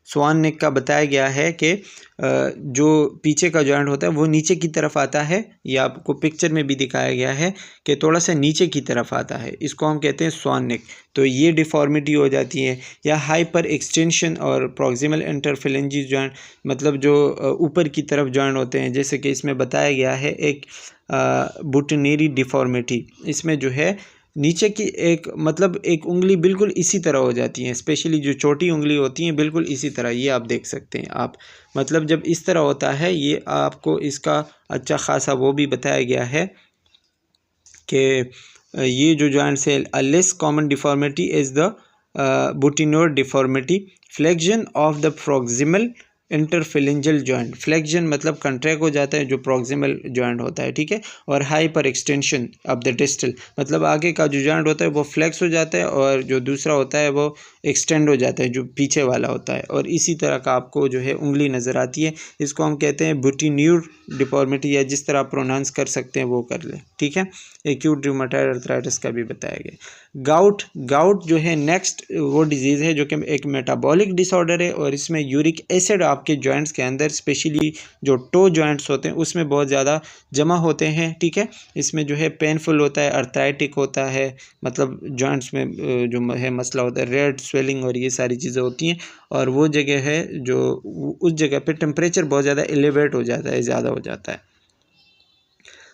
स्वान नेक का बताया गया है कि जो पीछे का जॉइंट होता है वो नीचे की तरफ आता है, ये आपको पिक्चर में भी दिखाया गया है कि थोड़ा सा नीचे की तरफ आता है, इसको हम कहते हैं स्वान नेक। तो ये डिफॉर्मिटी हो जाती है। या हाइपर एक्सटेंशन और प्रॉक्सिमल इंटरफिलेंजिस जॉइंट, मतलब जो ऊपर की तरफ जॉइंट होते हैं, जैसे कि इसमें बताया गया है एक बुटनेरी डिफॉर्मिटी। इसमें जो है नीचे की एक, मतलब एक उंगली बिल्कुल इसी तरह हो जाती है, स्पेशली जो छोटी उंगली होती हैं बिल्कुल इसी तरह, ये आप देख सकते हैं आप, मतलब जब इस तरह होता है, ये आपको इसका अच्छा खासा वो भी बताया गया है कि ये जो जॉइंट्स है, a less common deformity is the boutonniere deformity, flexion of the proximal interphalangeal joint. Flexion मतलब कंट्रैक्ट हो जाता है जो प्रॉक्सिमल जॉइंट होता है, ठीक है। और hyper extension of the distal, मतलब आगे का जो जॉइंट होता है वो फ्लेक्स हो जाता है, और जो दूसरा होता है वो एक्सटेंड हो जाता है जो पीछे वाला होता है, और इसी तरह का आपको जो है उंगली नज़र आती है। इसको हम कहते हैं बुटिन्यूर डिफॉर्मिटी, या जिस तरह आप प्रोनाउंस कर सकते हैं वो कर लें, ठीक है। एक्यूट रूमेटॉइड अर्थराइटिस का भी बताया गया। गाउट जो है नेक्स्ट वो डिजीज़ है जो कि एक मेटाबॉलिक डिसऑर्डर है, और इसमें यूरिक एसिड आपके जॉइंट्स के अंदर, स्पेशली जो टो जॉइंट्स होते हैं उसमें बहुत ज़्यादा जमा होते हैं, ठीक है। इसमें जो है पेनफुल होता है, अर्थराइटिक होता है, मतलब जॉइंट्स में जो है मसला होता है, रेड स्वेलिंग और ये सारी चीज़ें होती हैं, और वो जगह है जो उस जगह पे टेम्परेचर बहुत ज़्यादा एलिवेट हो जाता है, ज़्यादा हो जाता है।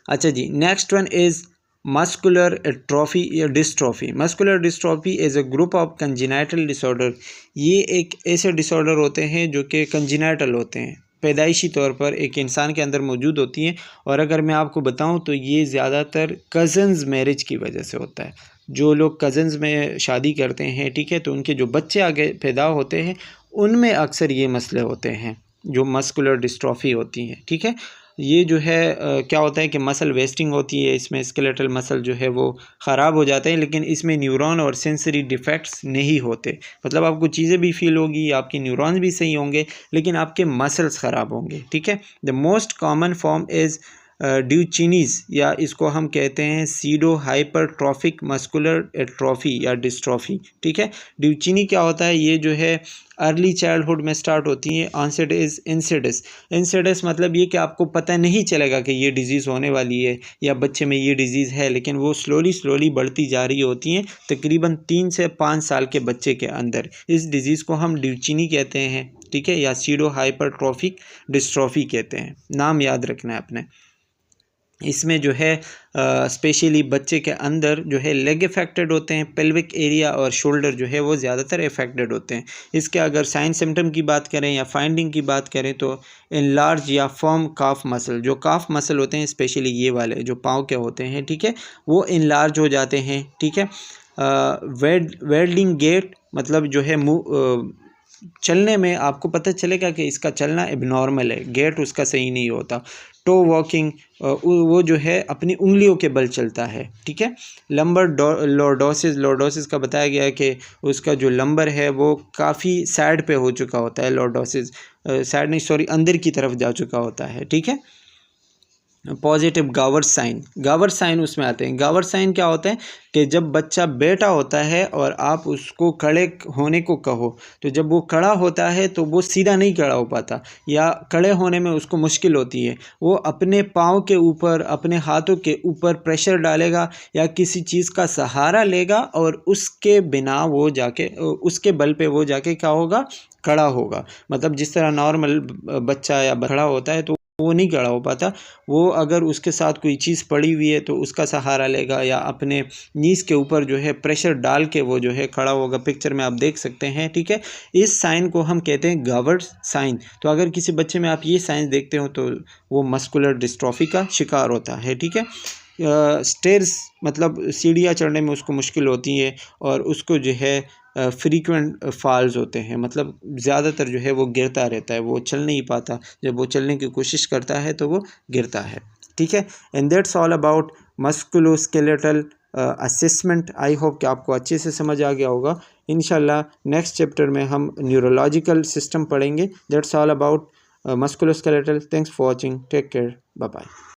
अच्छा जी, next one is muscular atrophy या dystrophy. Muscular dystrophy is a group of congenital disorder. ये एक ऐसे डिसऑर्डर होते हैं जो कि कंजेनाइटल होते हैं, पैदाइशी तौर पर एक इंसान के अंदर मौजूद होती हैं। और अगर मैं आपको बताऊं तो ये ज़्यादातर कज़न्स मैरिज की वजह से होता है। जो लोग कज़न्स में शादी करते हैं, ठीक है, तो उनके जो बच्चे आगे पैदा होते हैं उनमें अक्सर ये मसले होते हैं जो मस्कुलर डिस्ट्रॉफी होती हैं, ठीक है। ये जो है क्या होता है कि मसल वेस्टिंग होती है, इसमें स्केलेटल मसल जो है वो ख़राब हो जाते हैं, लेकिन इसमें न्यूरॉन और सेंसरी डिफेक्ट्स नहीं होते। मतलब आपको चीज़ें भी फील होगी, आपके न्यूरॉन्स भी सही होंगे, लेकिन आपके मसल्स ख़राब होंगे, ठीक है। The most common form is Duchenne's, या इसको हम कहते हैं सीडो हाइपरट्रॉफिक मस्कुलर एट्रोफी या डिस्ट्रॉफी, ठीक है। ड्यूचिनी क्या होता है, ये जो है अर्ली चाइल्डहुड में स्टार्ट होती है। Onset is इंसिडस। इंसिडस मतलब ये कि आपको पता नहीं चलेगा कि ये डिज़ीज़ होने वाली है या बच्चे में ये डिज़ीज़ है, लेकिन वो स्लोली बढ़ती जा रही होती हैं तकरीबन 3 से 5 साल के बच्चे के अंदर। इस डिज़ीज़ को हम ड्यूचिनी कहते हैं, ठीक है, या सीडो हाइपरट्रॉफिक डिस्ट्रॉफी कहते हैं। नाम याद रखना है अपने। इसमें जो है स्पेशली बच्चे के अंदर जो है लेग अफेक्टेड होते हैं, पेल्विक एरिया और शोल्डर जो है वो ज़्यादातर अफेक्टेड होते हैं। इसके अगर साइन सिम्टम की बात करें या फाइंडिंग की बात करें तो इनलार्ज या फर्म काफ मसल, जो काफ मसल होते हैं स्पेशली ये वाले जो पाँव के होते हैं, ठीक है, वो इनलार्ज हो जाते हैं, ठीक है। वेल्डिंग गेट मतलब जो है मुँह चलने में आपको पता चलेगा कि इसका चलना एबनॉर्मल है, गेट उसका सही नहीं होता। टो वॉकिंग, वो जो है अपनी उंगलियों के बल चलता है, ठीक है। लंबर लॉर्डोसिस का बताया गया है कि उसका जो लंबर है वो काफ़ी साइड पे हो चुका होता है। लॉर्डोसिस साइड नहीं, सॉरी, अंदर की तरफ जा चुका होता है, ठीक है। पॉजिटिव गावर साइन उसमें आते हैं। गावर साइन क्या होता है कि जब बच्चा बैठा होता है और आप उसको खड़े होने को कहो, तो जब वो खड़ा होता है तो वो सीधा नहीं खड़ा हो पाता या खड़े होने में उसको मुश्किल होती है। वो अपने पाँव के ऊपर, अपने हाथों के ऊपर प्रेशर डालेगा या किसी चीज़ का सहारा लेगा और उसके बिना वो जाके, उसके बल पे वो जाके क्या होगा, खड़ा होगा। मतलब जिस तरह नॉर्मल बच्चा या खड़ा होता है तो वो नहीं खड़ा हो पाता। वो अगर उसके साथ कोई चीज़ पड़ी हुई है तो उसका सहारा लेगा या अपने नीज़ के ऊपर जो है प्रेशर डाल के वो जो है खड़ा होगा। पिक्चर में आप देख सकते हैं, ठीक है। इस साइन को हम कहते हैं गावर साइन। तो अगर किसी बच्चे में आप ये साइन देखते हो तो वो मस्कुलर डिस्ट्रॉफी का शिकार होता है, ठीक है। स्टेयर्स मतलब सीढ़ियाँ चढ़ने में उसको मुश्किल होती है और उसको जो है फ्रीक्वेंट फॉल्स होते हैं, मतलब ज़्यादातर जो है वो गिरता रहता है, वो चल नहीं पाता। जब वो चलने की कोशिश करता है तो वो गिरता है, ठीक है। And that's all about musculoskeletal assessment. I hope कि आपको अच्छे से समझ आ गया होगा। इंशाल्लाह नेक्स्ट चैप्टर में हम न्यूरोलॉजिकल सिस्टम पढ़ेंगे। That's all about musculoskeletal. Thanks for watching, take care, bye bye.